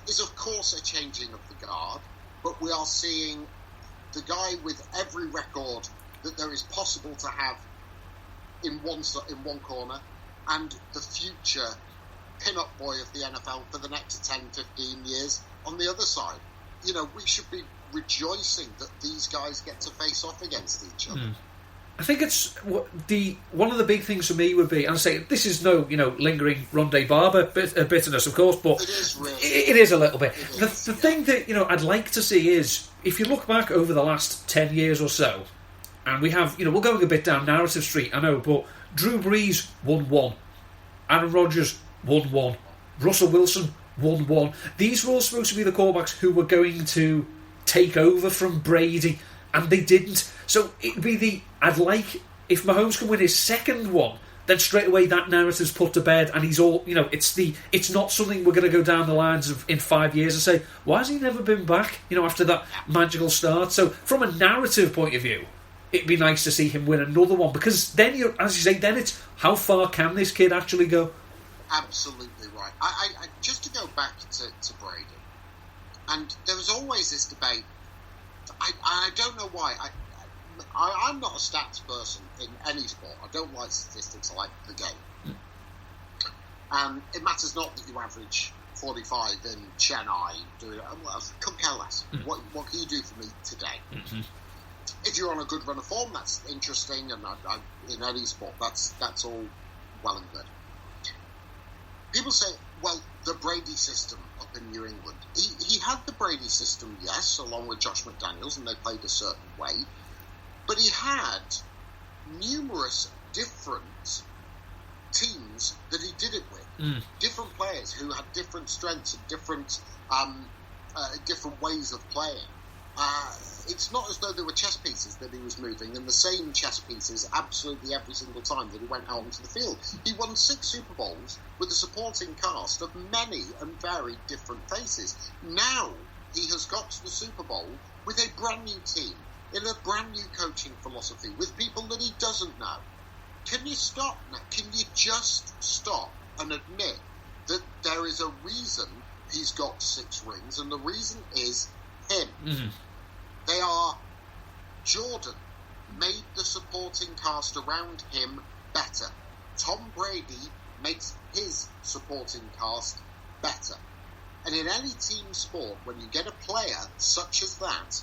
is, of course, a changing of the guard, but we are seeing the guy with every record that there is possible to have in one corner, and the future pin-up boy of the NFL for the next 10, 15 years on the other side. You know, we should be rejoicing that these guys get to face off against each other. I think it's one of the big things for me would be, and I say this is no lingering Rondé Barber bitterness, of course, but it is really. It is a little bit. The thing that I'd like to see is, if you look back over the last 10 years or so, and we have we're going a bit down narrative street, I know, but Drew Brees 1-1, Aaron Rodgers 1-1, Russell Wilson 1-1. These were all supposed to be the quarterbacks who were going to take over from Brady, and they didn't. So it'd be I'd like, if Mahomes can win his second one, then straight away that narrative's put to bed, and he's all, it's not something we're going to go down the lines of in 5 years and say, why has he never been back, after that magical start? So from a narrative point of view, it'd be nice to see him win another one, because then as you say, then it's how far can this kid actually go? Absolutely right. I just to go back to Brady, and there was always this debate. I don't know why. I'm not a stats person in any sport. I don't like statistics. I like the game. And it matters not that you average 45 in Chennai. Couldn't care less. What can you do for me today? Mm-hmm. If you're on a good run of form, that's interesting. And in any sport, that's all well and good. People say, well, the Brady system up in New England. He had the Brady system, yes, along with Josh McDaniels, and they played a certain way. But he had numerous different teams that he did it with. Different players who had different strengths and different ways of playing. It's not as though there were chess pieces that he was moving, and the same chess pieces absolutely every single time that he went out onto the field. He won 6 Super Bowls with a supporting cast of many and varied different faces. Now he has got to the Super Bowl with a brand new team, in a brand new coaching philosophy, with people that he doesn't know. Can you stop now? Can you just stop and admit that there is a reason he's got 6 rings, and the reason is him. Mm-hmm. They are Jordan made the supporting cast around him better. Tom Brady makes his supporting cast better. And in any team sport, when you get a player such as that,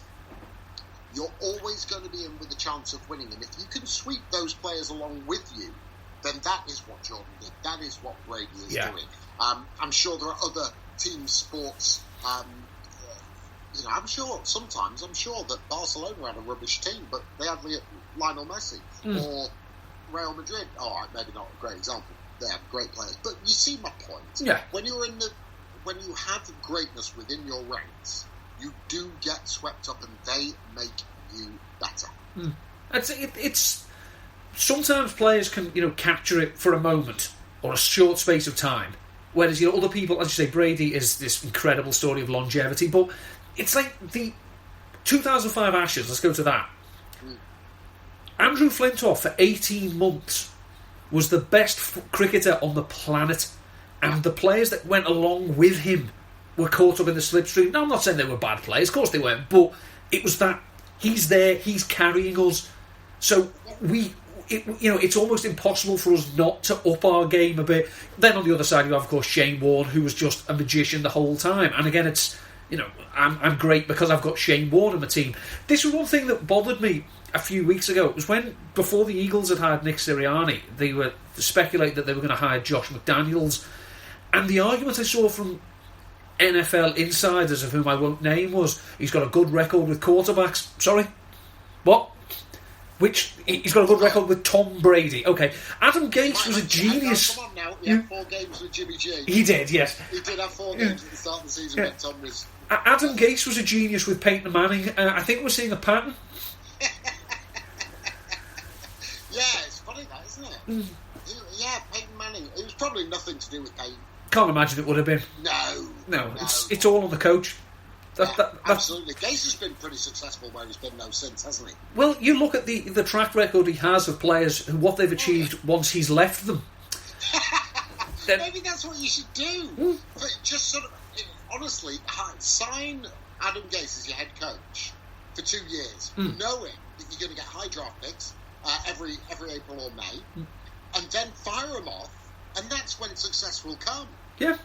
you're always going to be in with a chance of winning. And if you can sweep those players along with you, then that is what Jordan did. That is what Brady is doing. I'm sure there are other team sports. I'm sure that Barcelona had a rubbish team, but they had Lionel Messi or Real Madrid. All right, maybe not a great example. They have great players, but you see my point. Yeah. When you have greatness within your ranks, you do get swept up, and they make you better. It's sometimes players can capture it for a moment or a short space of time, whereas other people, as you say, Brady is this incredible story of longevity, but it's like the 2005 Ashes. Let's go to that. Andrew Flintoff for 18 months was the best cricketer on the planet, and the players that went along with him were caught up in the slipstream. Now, I'm not saying they were bad players, of course they weren't, but it was that he's there, he's carrying us. So it's almost impossible for us not to up our game a bit. Then on the other side, you have, of course, Shane Warne, who was just a magician the whole time. And again, it's I'm great because I've got Shane Warne on my team. This was one thing that bothered me a few weeks ago. It was when, before the Eagles had hired Nick Sirianni, they were speculating that they were going to hire Josh McDaniels. And the argument I saw from NFL insiders, of whom I won't name, was he's got a good record with quarterbacks. Sorry? What? Which, he's got a good record with Tom Brady. Okay. Adam Gates was a genius. Come on now, he had 4 games with Jimmy G. He did, yes. He did have 4 games at the start of the season when Tom was... Adam Gates was a genius with Peyton Manning. I think we're seeing a pattern. Yeah, it's funny that, isn't it? Yeah, Peyton Manning. It was probably nothing to do with Peyton. Can't imagine it would have been. No. It's all on the coach. Absolutely. Gase has been pretty successful where he's been though since, hasn't he? Well, you look at the track record he has of players and what they've achieved once he's left them. Maybe that's what you should do. But just sort of, honestly, sign Adam Gase as your head coach for 2 years, knowing that you're going to get high draft picks every April or May, and then fire him off, and that's when success will come. Yeah.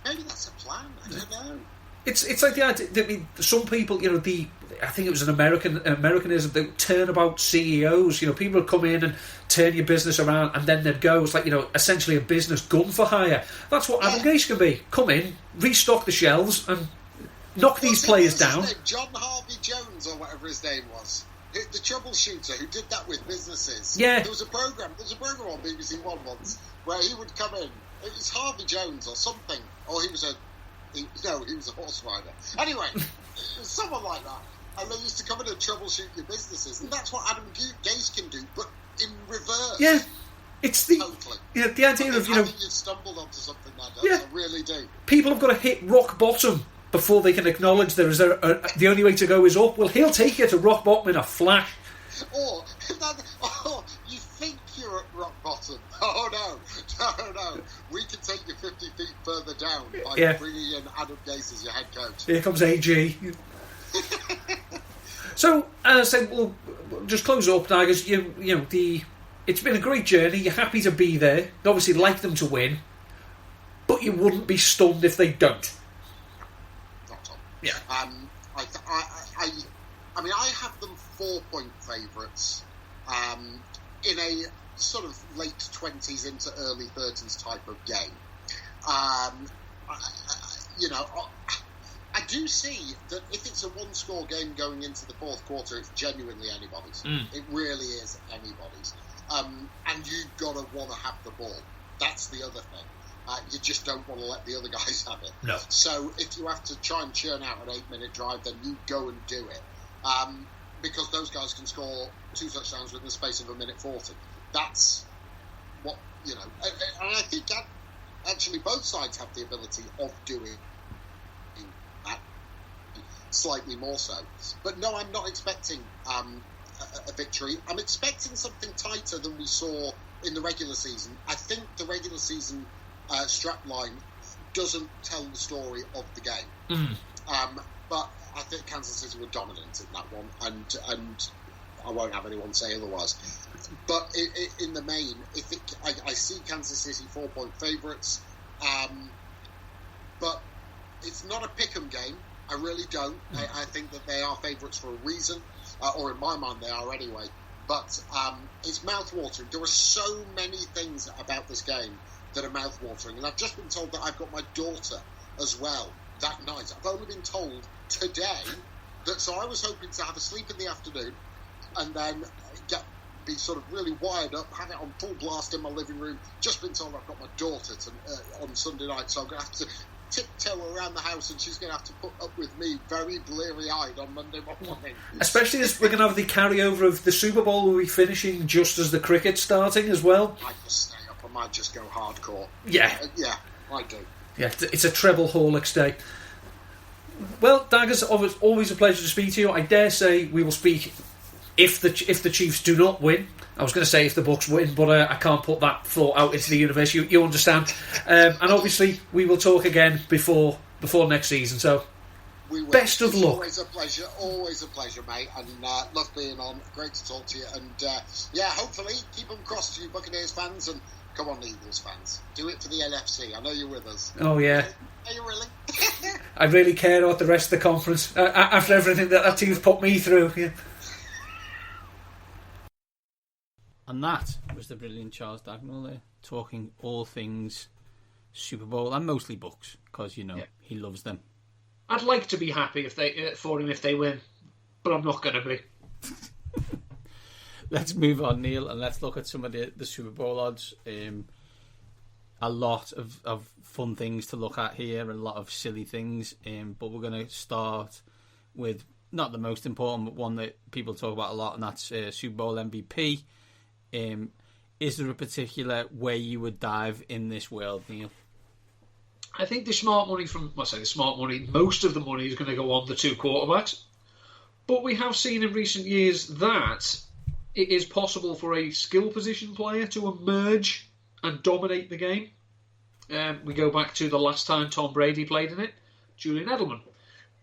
Maybe that's a plan. I don't know. It's like the idea. I mean, some people, I think it was an Americanism. They turnabout CEOs. People would come in and turn your business around, and then they'd go. It's like essentially a business gun for hire. That's what Adam Gase can be. Come in, restock the shelves, and knock these players down. John Harvey Jones, or whatever his name was, the troubleshooter who did that with businesses. Yeah. There was a program on BBC One once where he would come in. It was Harvey Jones or something, or he was a horse rider. Anyway, it was someone like that. And they used to come in and troubleshoot your businesses, and that's what Adam Gase can do, but in reverse. Yeah, it's the totally. The idea of you've stumbled onto something that does. Yeah. I really do. People have got to hit rock bottom before they can acknowledge the only way to go is up. Well, he'll take you to rock bottom in a flash. Or you think you're at rock bottom. Oh no. We can take you 50 feet further down by bringing in Adam Gase as your head coach. Here comes AG. So, as I said, we'll just close up, Daggers. It's been a great journey. You're happy to be there. You obviously like them to win, but you wouldn't be stunned if they don't. Not Tom. Yeah. I mean, I have them 4-point favourites in a sort of late 20s into early 30s type of game. I do see that if it's a one-score game going into the fourth quarter, it's genuinely anybody's. It really is anybody's. And you've got to want to have the ball. That's the other thing. You just don't want to let the other guys have it. No. So if you have to try and churn out an 8-minute drive, then you go and do it. Because those guys can score 2 touchdowns within the space of 1:40. That's what, and I think that actually both sides have the ability of doing that slightly more so. But no, I'm not expecting a victory. I'm expecting something tighter than we saw in the regular season. I think the regular season strapline doesn't tell the story of the game. But I think Kansas City were dominant in that one, and I won't have anyone say otherwise. But in the main, I see Kansas City 4-point favourites, but it's not a pick'em game. I really don't. I think that they are favourites for a reason, or in my mind they are anyway. But it's mouth-watering. There are so many things about this game that are mouth-watering, and I've just been told that I've got my daughter as well that night. I've only been told today that, so I was hoping to have a sleep in the afternoon and then be sort of really wired up, have it on full blast in my living room. Just been told I've got my daughter on Sunday night, so I'm going to have to tiptoe around the house, and she's going to have to put up with me very bleary-eyed on Monday morning. Especially as we're going to have the carryover of the Super Bowl. Will be finishing just as the cricket's starting as well. I might just stay up. I might just go hardcore. Yeah. Yeah, I do. Yeah, it's a treble Horlicks day. Well, Daggers, always a pleasure to speak to you. I dare say we will speak if the Chiefs do not win. I was going to say if the Bucs win, but I can't put that thought out into the universe. You understand? And obviously, we will talk again before next season. So, best of luck. Always a pleasure, mate. And love being on. Great to talk to you. And hopefully keep them crossed to you Buccaneers fans, and come on, Eagles fans. Do it for the NFC. I know you're with us. Oh yeah. Are you really? I really care about the rest of the conference after everything that team's put me through. Yeah. And that was the brilliant Charles Dagnall there, talking all things Super Bowl and mostly Bucs, because he loves them. I'd like to be happy for him if they win, but I'm not going to be. Let's move on, Neil, and let's look at some of the Super Bowl odds. A lot of fun things to look at here, and a lot of silly things. But we're going to start with not the most important, but one that people talk about a lot, and that's Super Bowl MVP. Is there a particular way you would dive in this world, Neil? I think the smart money the smart money, most of the money is going to go on the two quarterbacks. But we have seen in recent years that it is possible for a skill position player to emerge and dominate the game. We go back to the last time Tom Brady played in it, Julian Edelman.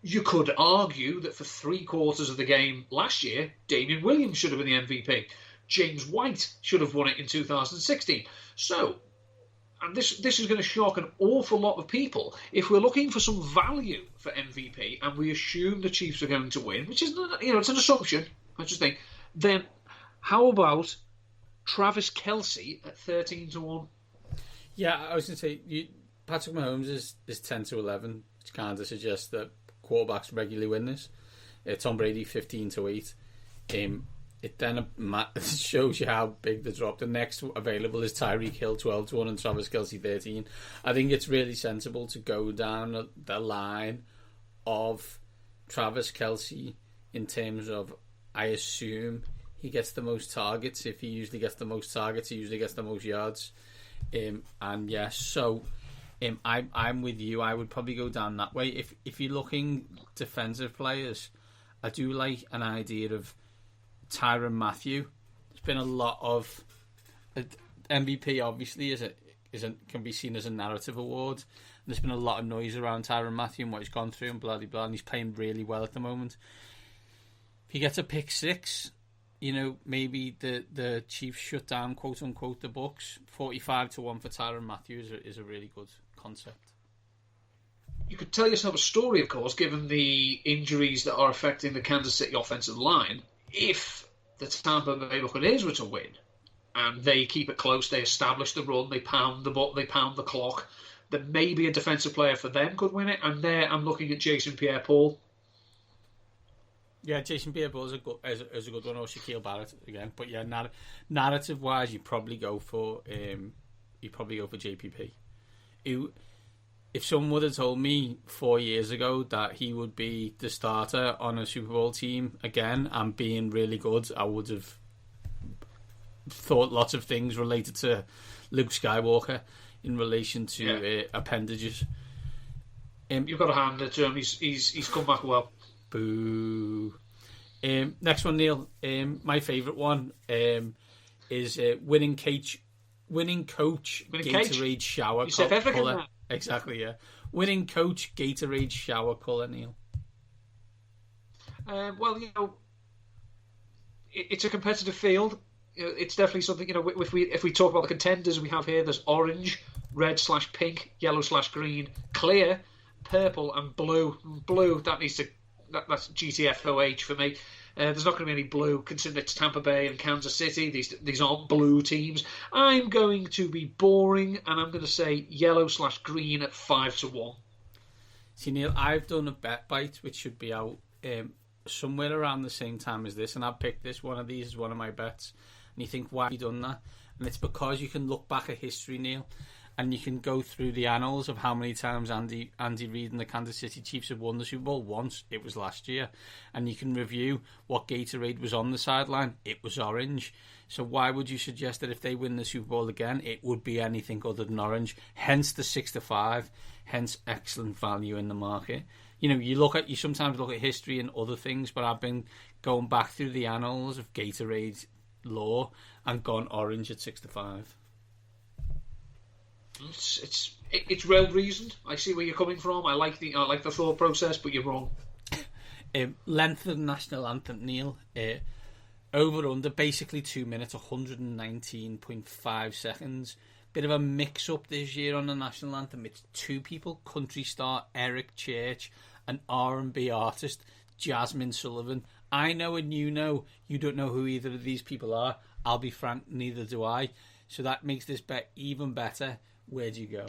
You could argue that for 3/4 of the game last year, Damian Williams should have been the MVP. James White should have won it in 2016. So, and this is going to shock an awful lot of people. If we're looking for some value for MVP and we assume the Chiefs are going to win, which is, it's an assumption, I just think, then how about Travis Kelce at 13-1? Yeah, I was going to say, Patrick Mahomes is 10-11, which kind of suggests that quarterbacks regularly win this. Tom Brady 15-8. It then shows you how big the drop. The next available is Tyreek Hill 12-1 and Travis Kelce 13. I think it's really sensible to go down the line of Travis Kelce in terms of, I assume he gets the most targets. If he usually gets the most targets, he usually gets the most yards. And yes, so I'm with you. I would probably go down that way. If you're looking defensive players, I do like an idea of Tyrann Mathieu. There's been a lot of MVP. Obviously, can be seen as a narrative award. And there's been a lot of noise around Tyrann Mathieu and what he's gone through and blah blah blah. And he's playing really well at the moment. If he gets a pick six, maybe the Chiefs shut down, quote unquote, the Bucs. 45-1 for Tyrann Mathieu is a really good concept. You could tell yourself a story, of course, given the injuries that are affecting the Kansas City offensive line. If the Tampa Bay Buccaneers were to win and they keep it close, they establish the run, they pound the clock, then maybe a defensive player for them could win it. And there I'm looking at Jason Pierre-Paul. Yeah, Jason Pierre-Paul is a good one, or Shaquille Barrett again. But yeah, narrative wise, you probably go for JPP. If someone would have told me 4 years ago that he would be the starter on a Super Bowl team again and being really good, I would have thought lots of things related to Luke Skywalker in relation to appendages. You've got to hand it to him. He's come back well. Boo. Next one, Neil. My favourite one is winning coach Gatorade shower colour. Exactly, yeah. Winning coach Gatorade shower colour, Neil. Well, it's a competitive field. It's definitely something. If we talk about the contenders we have here, there's orange, red/pink, yellow/green, clear, purple, and blue. Blue that's GTFOH for me. There's not going to be any blue, considering it's Tampa Bay and Kansas City. These aren't blue teams. I'm going to be boring, and I'm going to say yellow/green at 5-1. See, Neil, I've done a bet bite, which should be out somewhere around the same time as this, and I've picked this one of these as one of my bets. And you think, why have you done that? And it's because you can look back at history, Neil, and you can go through the annals of how many times Andy Reid and the Kansas City Chiefs have won the Super Bowl. Once, it was last year. And you can review what Gatorade was on the sideline. It was orange. So why would you suggest that if they win the Super Bowl again, it would be anything other than orange? Hence the 6-5. Hence excellent value in the market. You sometimes look at history and other things, but I've been going back through the annals of Gatorade lore and gone orange at 6-5. It's well reasoned. I see where you're coming from. I like the thought process, but you're wrong. Length of the national anthem, Neil. Over under basically 2 minutes, 119.5 seconds. Bit of a mix up this year on the national anthem. It's two people: country star Eric Church and R&B artist Jasmine Sullivan. I know and you know. You don't know who either of these people are. I'll be frank, neither do I. So that makes this bet even better. Where do you go?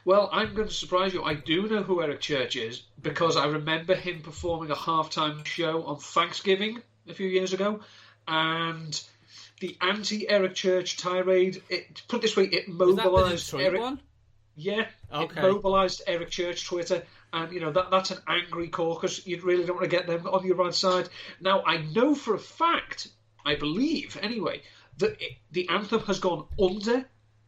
Well, I'm going to surprise you. I do know who Eric Church is because I remember him performing a halftime show on Thanksgiving a few years ago, and the anti-Eric Church tirade. Put it this way, it mobilised Eric. One? Yeah, okay. It mobilised Eric Church Twitter, and that's an angry caucus. You really don't want to get them on your right side. Now, I know for a fact, I believe anyway, that the anthem has gone under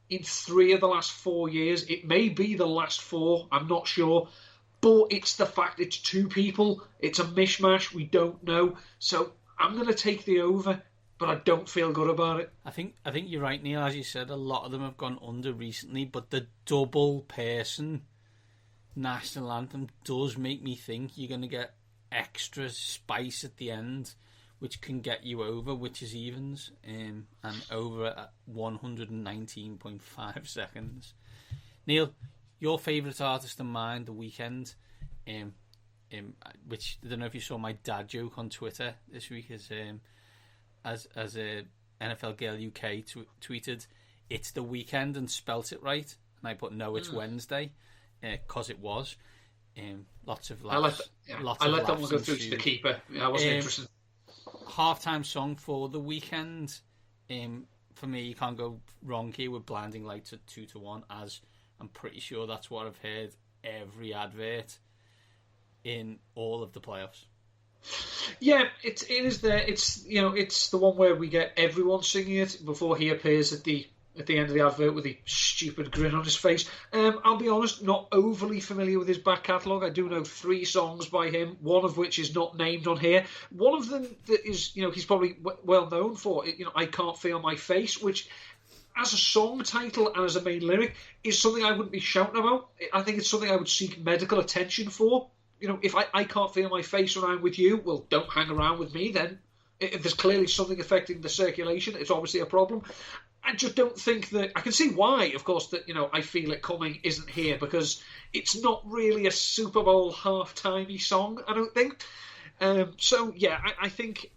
in 3 of the last 4 years. It may be the last 4, I'm not sure. But it's the fact it's 2 people. It's a mishmash. We don't know. So I'm going to take the over, but I don't feel good about it. I think you're right, Neil. As you said, a lot of them have gone under recently, but the double person national anthem does make me think you're going to get extra spice at the end, which can get you over, which is evens, and over at 119.5 seconds. Neil, your favourite artist and mine, The Weeknd, which I don't know if you saw my dad joke on Twitter this week, as a NFL Girl UK tweeted, "It's the weekend" and spelt it right, and I put no, it's Wednesday, because it was. Lots of laughs. I let that one go through to the keeper. I wasn't interested. Halftime song for The Weeknd. For me, you can't go wrong here with Blinding Lights at 2-1, as I'm pretty sure that's what I've heard every advert in all of the playoffs. Yeah, it is there. It's it's the one where we get everyone singing it before he appears at the end of the advert with a stupid grin on his face. I'll be honest, not overly familiar with his back catalogue. I do know 3 songs by him, one of which is not named on here. One of them that is, he's probably well known for, I Can't Feel My Face, which, as a song title and as a main lyric, is something I wouldn't be shouting about. I think it's something I would seek medical attention for. If I can't feel my face when I'm with you, well, don't hang around with me then. If there's clearly something affecting the circulation, it's obviously a problem. I just don't think that... I can see why, of course, that, I Feel It Coming isn't here, because it's not really a Super Bowl half-timey song, I don't think. So, yeah, I think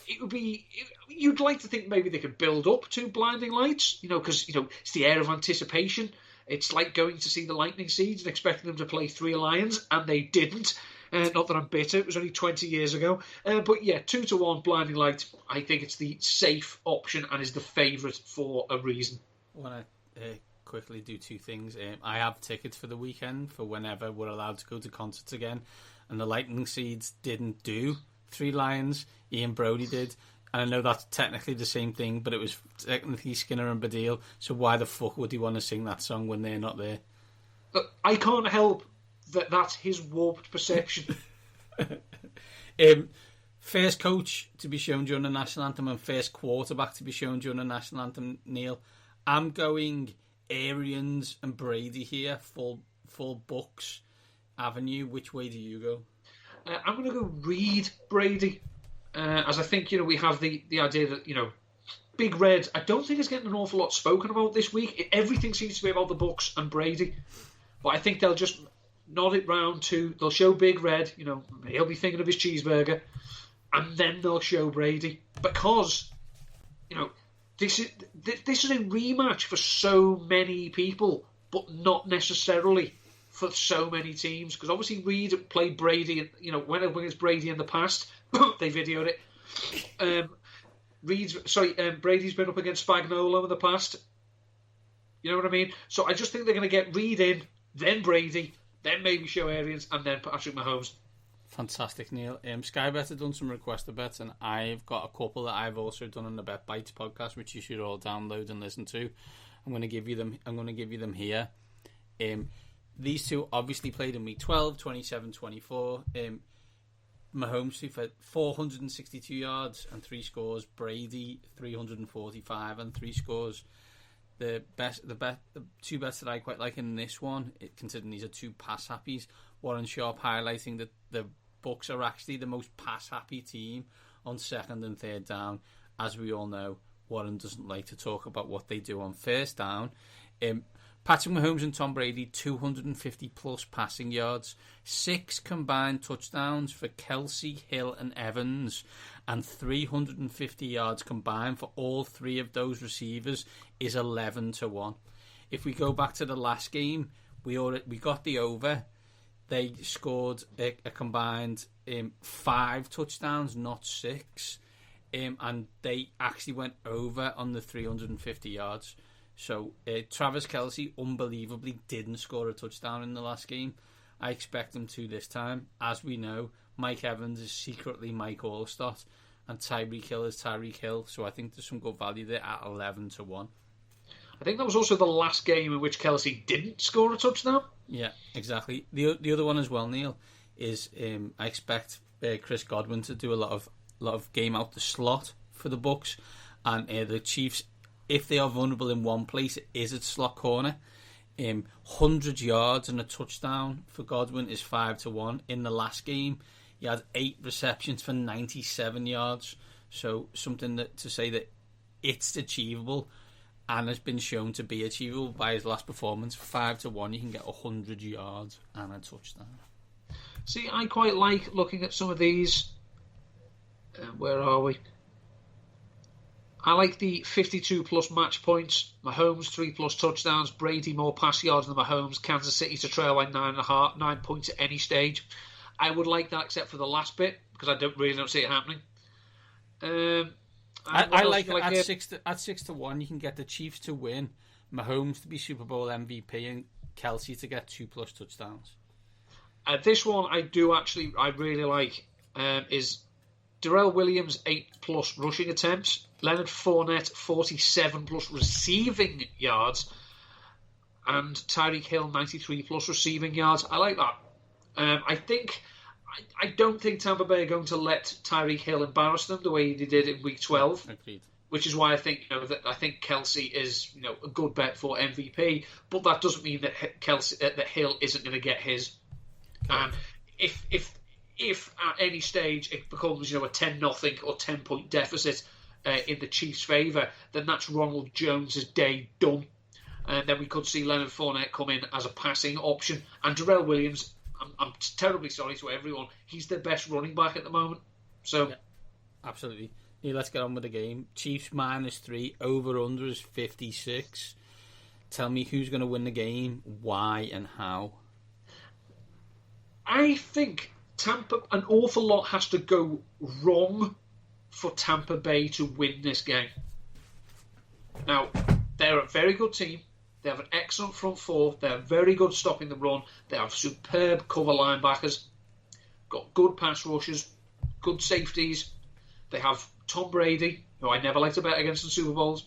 it would be... You'd like to think maybe they could build up to Blinding Lights, because, it's the air of anticipation. It's like going to see the Lightning Seeds and expecting them to play 3 Lions, and they didn't. Not that I'm bitter, it was only 20 years ago. But yeah, 2-1, Blinding Light. I think it's the safe option and is the favourite for a reason. I want to quickly do 2 things. I have tickets for the weekend for whenever we're allowed to go to concerts again. And the Lightning Seeds didn't do 3 Lions. Ian Brody did. And I know that's technically the same thing, but it was technically Skinner and Baddiel. So why the fuck would he want to sing that song when they're not there? Look, I can't help that's his warped perception. First coach to be shown during the national anthem and first quarterback to be shown during the national anthem, Neil. I'm going Arians and Brady here, full Bucs Avenue. Which way do you go? I'm going to go Reed Brady. As I think, we have the idea that, Big Red, I don't think is getting an awful lot spoken about this week. Everything seems to be about the Bucs and Brady. But I think they'll just nod it round to, they'll show Big Red, he'll be thinking of his cheeseburger, and then they'll show Brady. Because, this is a rematch for so many people, but not necessarily for so many teams. Because obviously Reed played Brady, went up against Brady in the past. They videoed it. Brady's been up against Spagnuolo in the past. You know what I mean? So I just think they're going to get Reed in, then Brady, then maybe show Arians, and then Patrick Mahomes. Fantastic, Neil. Skybet have done some requested bets, and I've got a couple that I've also done on the Bet Bites podcast, which you should all download and listen to. I'm going to give you them here. These 2 obviously played in week 12, 27-24. Mahomes for 462 yards and 3 scores. Brady 345 and 3 scores. The 2 bets that I quite like in this one, considering these are 2 pass happies. Warren Sharp highlighting that the Bucs are actually the most pass happy team on 2nd and 3rd down. As we all know, Warren doesn't like to talk about what they do on 1st down. Patrick Mahomes and Tom Brady, 250 plus passing yards, 6 combined touchdowns for Kelsey, Hill and Evans, and 350 yards combined for all 3 of those receivers is 11-1. If we go back to the last game, we got the over. They scored a combined 5 touchdowns, not 6, and they actually went over on the 350 yards. So Travis Kelce unbelievably didn't score a touchdown in the last game. I expect him to this time. As we know, Mike Evans is secretly Mike Allstott, and Tyreek Hill is Tyreek Hill. So I think there's some good value there at 11-1. I think that was also the last game in which Kelsey didn't score a touchdown. Yeah, exactly. The other one as well, Neil, is I expect Chris Godwin to do a lot of game out the slot for the Bucs, and the Chiefs, if they are vulnerable in one place, it is at slot corner. 100 yards and a touchdown for Godwin is 5-1. In the last game, he had 8 receptions for 97 yards. So something to say that it's achievable and has been shown to be achievable by his last performance. 5-1, you can get 100 yards and a touchdown. See, I quite like looking at some of these. Where are we? I like the 52 plus match points. Mahomes 3+ touchdowns. Brady more pass yards than Mahomes. Kansas City to trail by 9 points at any stage. I would like that, except for the last bit, because I don't see it happening. I like at 6-1. You can get the Chiefs to win, Mahomes to be Super Bowl MVP, and Kelsey to get 2+ touchdowns. This one I really like is Darrell Williams 8+ rushing attempts, Leonard Fournette 47+ receiving yards, and Tyreek Hill 93+ receiving yards. I like that. I don't think Tampa Bay are going to let Tyreek Hill embarrass them the way they did in Week 12. Agreed. Which is why I think I think Kelsey is a good bet for MVP, but that doesn't mean that that Hill isn't going to get his. And if at any stage it becomes a 10-0 or 10-point deficit in the Chiefs' favour, then that's Ronald Jones' day done. And then we could see Leonard Fournette come in as a passing option, and Darrell Williams. I'm terribly sorry to everyone. He's the best running back at the moment. So, yeah, absolutely. Yeah, let's get on with the game. Chiefs -3. Over/under is 56. Tell me who's going to win the game, why, and how. I think an awful lot has to go wrong for Tampa Bay to win this game. Now, they're a very good team. They have an excellent front four. They're very good stopping the run. They have superb cover linebackers. Got good pass rushers. Good safeties. They have Tom Brady, who I never like to bet against in Super Bowls.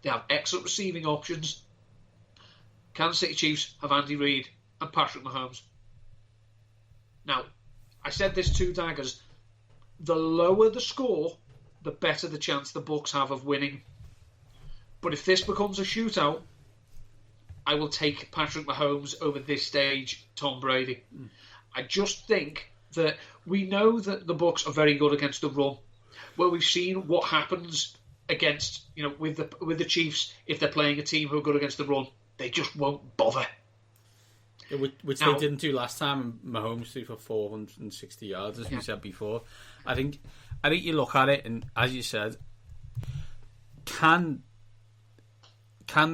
They have excellent receiving options. Kansas City Chiefs have Andy Reid and Patrick Mahomes. Now, I said this to Daggers. The lower the score, the better the chance the Bucs have of winning. But if this becomes a shootout, I will take Patrick Mahomes over this stage, Tom Brady. I just think that we know that the Bucs are very good against the run. Well, we've seen what happens against, with the Chiefs if they're playing a team who are good against the run. They just won't bother. Yeah, which they didn't do last time. Mahomes threw for 460 yards, as we said before. I think you look at it, and as you said, can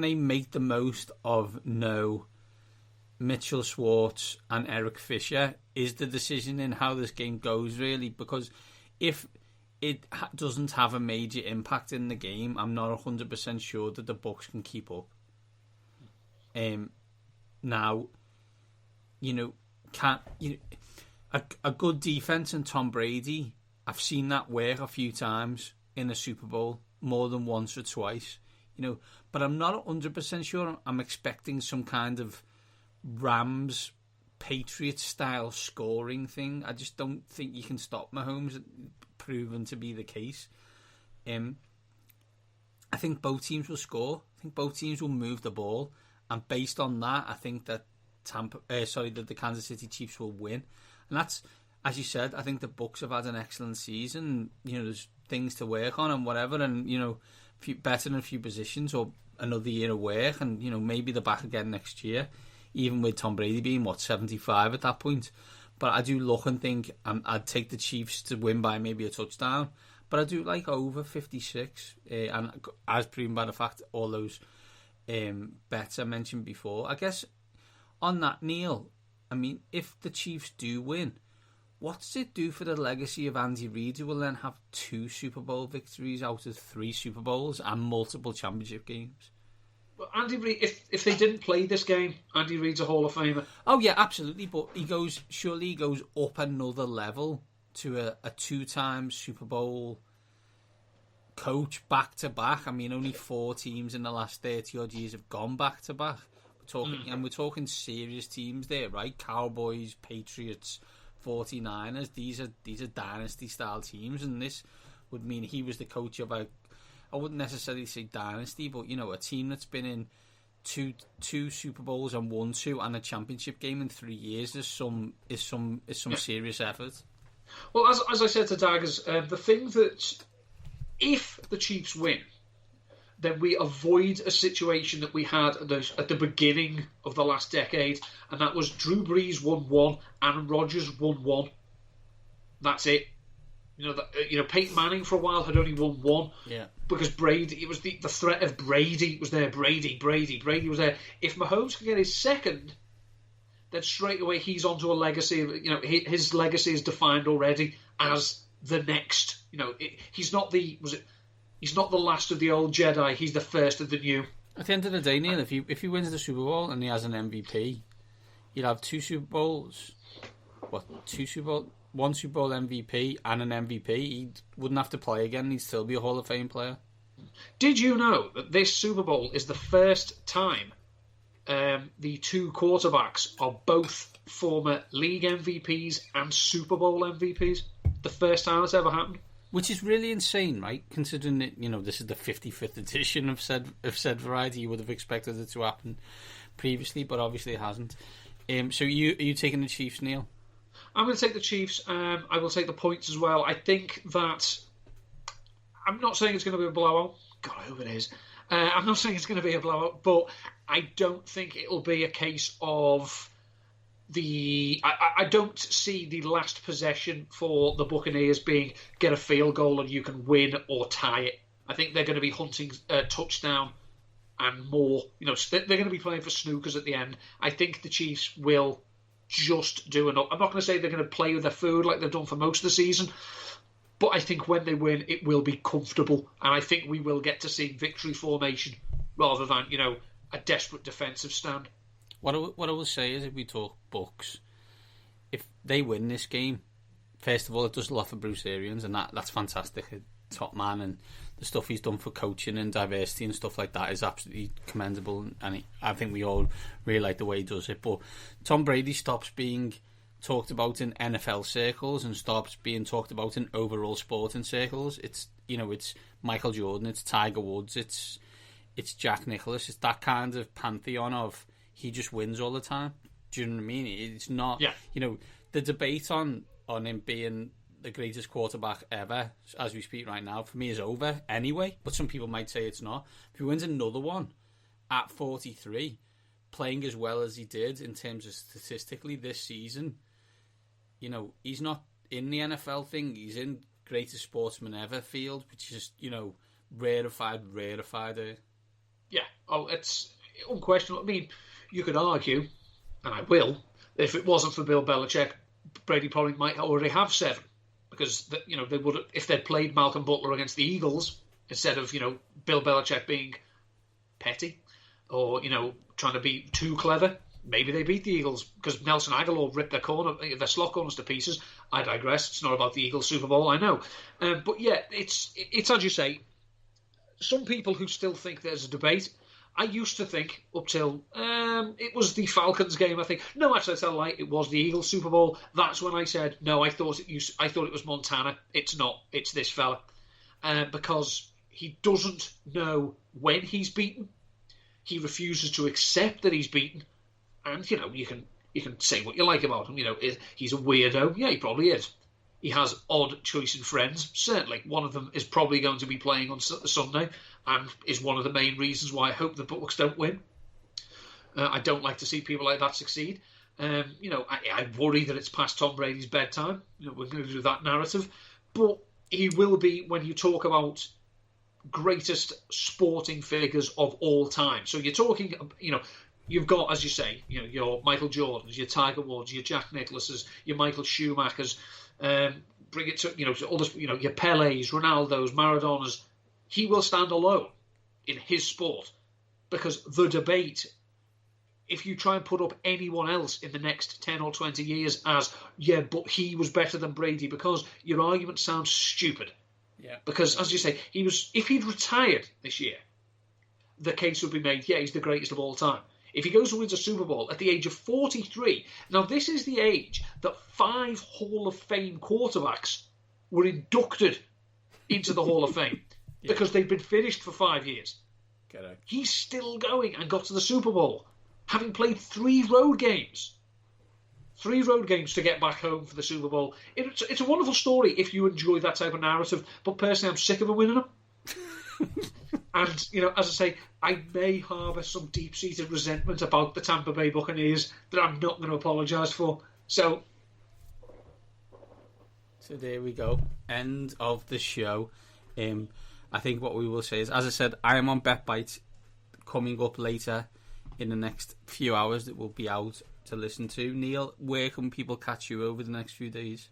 they make the most of Mitchell Schwartz and Eric Fisher is the decision in how this game goes, really, because if it doesn't have a major impact in the game, I'm not 100% sure that the Bucs can keep up. Now, a good defense and Tom Brady, I've seen that work a few times in a Super Bowl, more than once or twice. But I'm not 100% sure. I'm expecting some kind of Rams Patriots style scoring thing. I just don't think you can stop Mahomes, proven to be the case. I think both teams will score. I think both teams will move the ball, and based on that, I think that that the Kansas City Chiefs will win. And that's, as you said, I think the Bucs have had an excellent season. There's things to work on and whatever, and better in a few positions or another year of work, and maybe they're back again next year, even with Tom Brady being 75 at that point. But I do look and think I'd take the Chiefs to win by maybe a touchdown, but I do like over 56, and as proven by the fact all those bets I mentioned before. I guess on that, Neil, I mean, if the Chiefs do win, what does it do for the legacy of Andy Reid, who will then have 2 Super Bowl victories out of 3 Super Bowls and multiple championship games? Well, Andy Reid, if they didn't play this game, Andy Reid's a Hall of Famer. Oh yeah, absolutely. But he goes up another level to a 2-time Super Bowl coach back to back. I mean, only 4 teams in the last 30 odd years have gone back to back. We're talking serious teams there, right? Cowboys, Patriots, 49ers. These are dynasty style teams, and this would mean he was the coach of I wouldn't necessarily say dynasty, but a team that's been in two Super Bowls and won 2 and a championship game in 3 years is some serious effort. Well, as I said to Daggers, the thing that if the Chiefs win, then we avoid a situation that we had at the beginning of the last decade, and that was Drew Brees won 1, Aaron Rodgers won 1. That's it. Peyton Manning for a while had only won 1. Yeah. Because Brady, it was the threat of Brady was there. Brady was there. If Mahomes can get his second, then straight away he's onto a legacy. His legacy is defined already as the next. He's not the last of the old Jedi. He's the first of the new. At the end of the day, Neil, if he wins the Super Bowl and he has an MVP, he'll have 2 Super Bowls. One Super Bowl MVP and an MVP. He wouldn't have to play again. He'd still be a Hall of Fame player. Did you know that this Super Bowl is the first time the 2 quarterbacks are both former league MVPs and Super Bowl MVPs? The first time it's ever happened. Which is really insane, right? Considering that this is the 55th edition of said variety, you would have expected it to happen previously, but obviously it hasn't. So are you taking the Chiefs, Neil? I'm going to take the Chiefs. I will take the points as well. I think that I'm not saying it's going to be a blowout. God, I hope it is. I'm not saying it's going to be a blowout, but I don't think it'll be a case of I don't see the last possession for the Buccaneers being get a field goal and you can win or tie it. I think they're going to be hunting touchdown and more. They're going to be playing for snookers at the end. I think the Chiefs will just do enough. I'm not going to say they're going to play with their food like they've done for most of the season, but I think when they win, it will be comfortable, and I think we will get to see victory formation rather than a desperate defensive stand. What I will say is, if we talk Bucs, if they win this game, first of all, it does a lot for Bruce Arians, and that's fantastic. A top man, and the stuff he's done for coaching and diversity and stuff like that is absolutely commendable, and I think we all really like the way he does it. But Tom Brady stops being talked about in NFL circles and stops being talked about in overall sporting circles. It's it's Michael Jordan, it's Tiger Woods, it's Jack Nicklaus. It's that kind of pantheon of he just wins all the time. Do you know what I mean? It's not, the debate on him being the greatest quarterback ever, as we speak right now, for me is over anyway. But some people might say it's not. If he wins another one at 43, playing as well as he did in terms of statistically this season, he's not in the NFL thing. He's in greatest sportsman ever field, which is, rarefied. Yeah, it's unquestionable. I mean, you could argue, and I will, if it wasn't for Bill Belichick, Brady probably might already have 7, because they would, if they'd played Malcolm Butler against the Eagles instead of Bill Belichick being petty or trying to be too clever. Maybe they beat the Eagles because Nelson Aguilar ripped their slot corners to pieces. I digress. It's not about the Eagles Super Bowl, I know, but yeah, it's as you say. Some people who still think there's a debate. I used to think up till it was the Falcons game. I think no, actually, I tell a lie. It was the Eagles Super Bowl. That's when I said no. I thought it was Montana. It's not. It's this fella, because he doesn't know when he's beaten. He refuses to accept that he's beaten, and you can say what you like about him. He's a weirdo. Yeah, he probably is. He has odd choice in friends. Certainly, one of them is probably going to be playing on Sunday, and is one of the main reasons why I hope the Bucs don't win. I don't like to see people like that succeed. I worry that it's past Tom Brady's bedtime. We're going to do that narrative, but he will be when you talk about greatest sporting figures of all time. So you're talking, you've got, as you say, your Michael Jordans, your Tiger Woods, your Jack Nicklaus's, your Michael Schumachers. Bring it to all this, your Pelés, Ronaldos, Maradonas. He will stand alone in his sport, because the debate, if you try and put up anyone else in the next 10 or 20 years as but he was better than Brady, because your argument sounds stupid. Yeah. Because, as you say, if he'd retired this year, the case would be made, yeah, he's the greatest of all time. If he goes and wins a Super Bowl at the age of 43, now this is the age that 5 Hall of Fame quarterbacks were inducted into the Hall of Fame because they've been finished for 5 years. Correct. He's still going and got to the Super Bowl, having played 3 road games. 3 road games to get back home for the Super Bowl. It's a wonderful story if you enjoy that type of narrative, but personally I'm sick of him winning them. And, as I say, I may harbour some deep-seated resentment about the Tampa Bay Buccaneers that I'm not going to apologise for. So there we go. End of the show. I think what we will say is, as I said, I am on BetBite coming up later in the next few hours that will be out to listen to. Neil, where can people catch you over the next few days?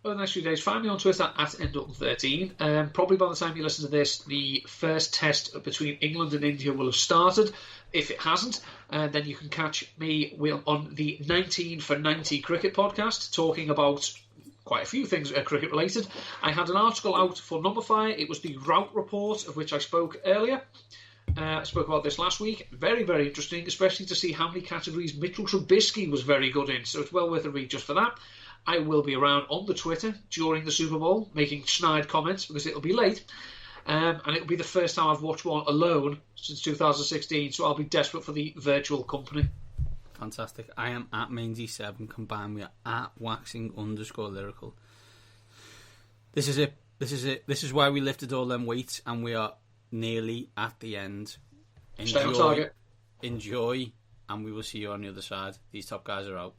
Over the next few days, find me on Twitter at Endutton13. Probably by the time you listen to this, the first test between England and India will have started. If it hasn't, then you can catch me on the 19 for 90 cricket podcast, talking about quite a few things cricket related. I had an article out for Numberfire. It was the route report of which I spoke earlier. I spoke about this last week. Very, very interesting, especially to see how many categories Mitchell Trubisky was very good in. So it's well worth a read just for that. I will be around on the Twitter during the Super Bowl making snide comments because it'll be late. And it'll be the first time I've watched one alone since 2016, so I'll be desperate for the virtual company. Fantastic. I am at Mainzy7, combined with at waxing_lyrical. This is it. This is why we lifted all them weights, and we are nearly at the end. Stay on target. Enjoy, and we will see you on the other side. These top guys are out.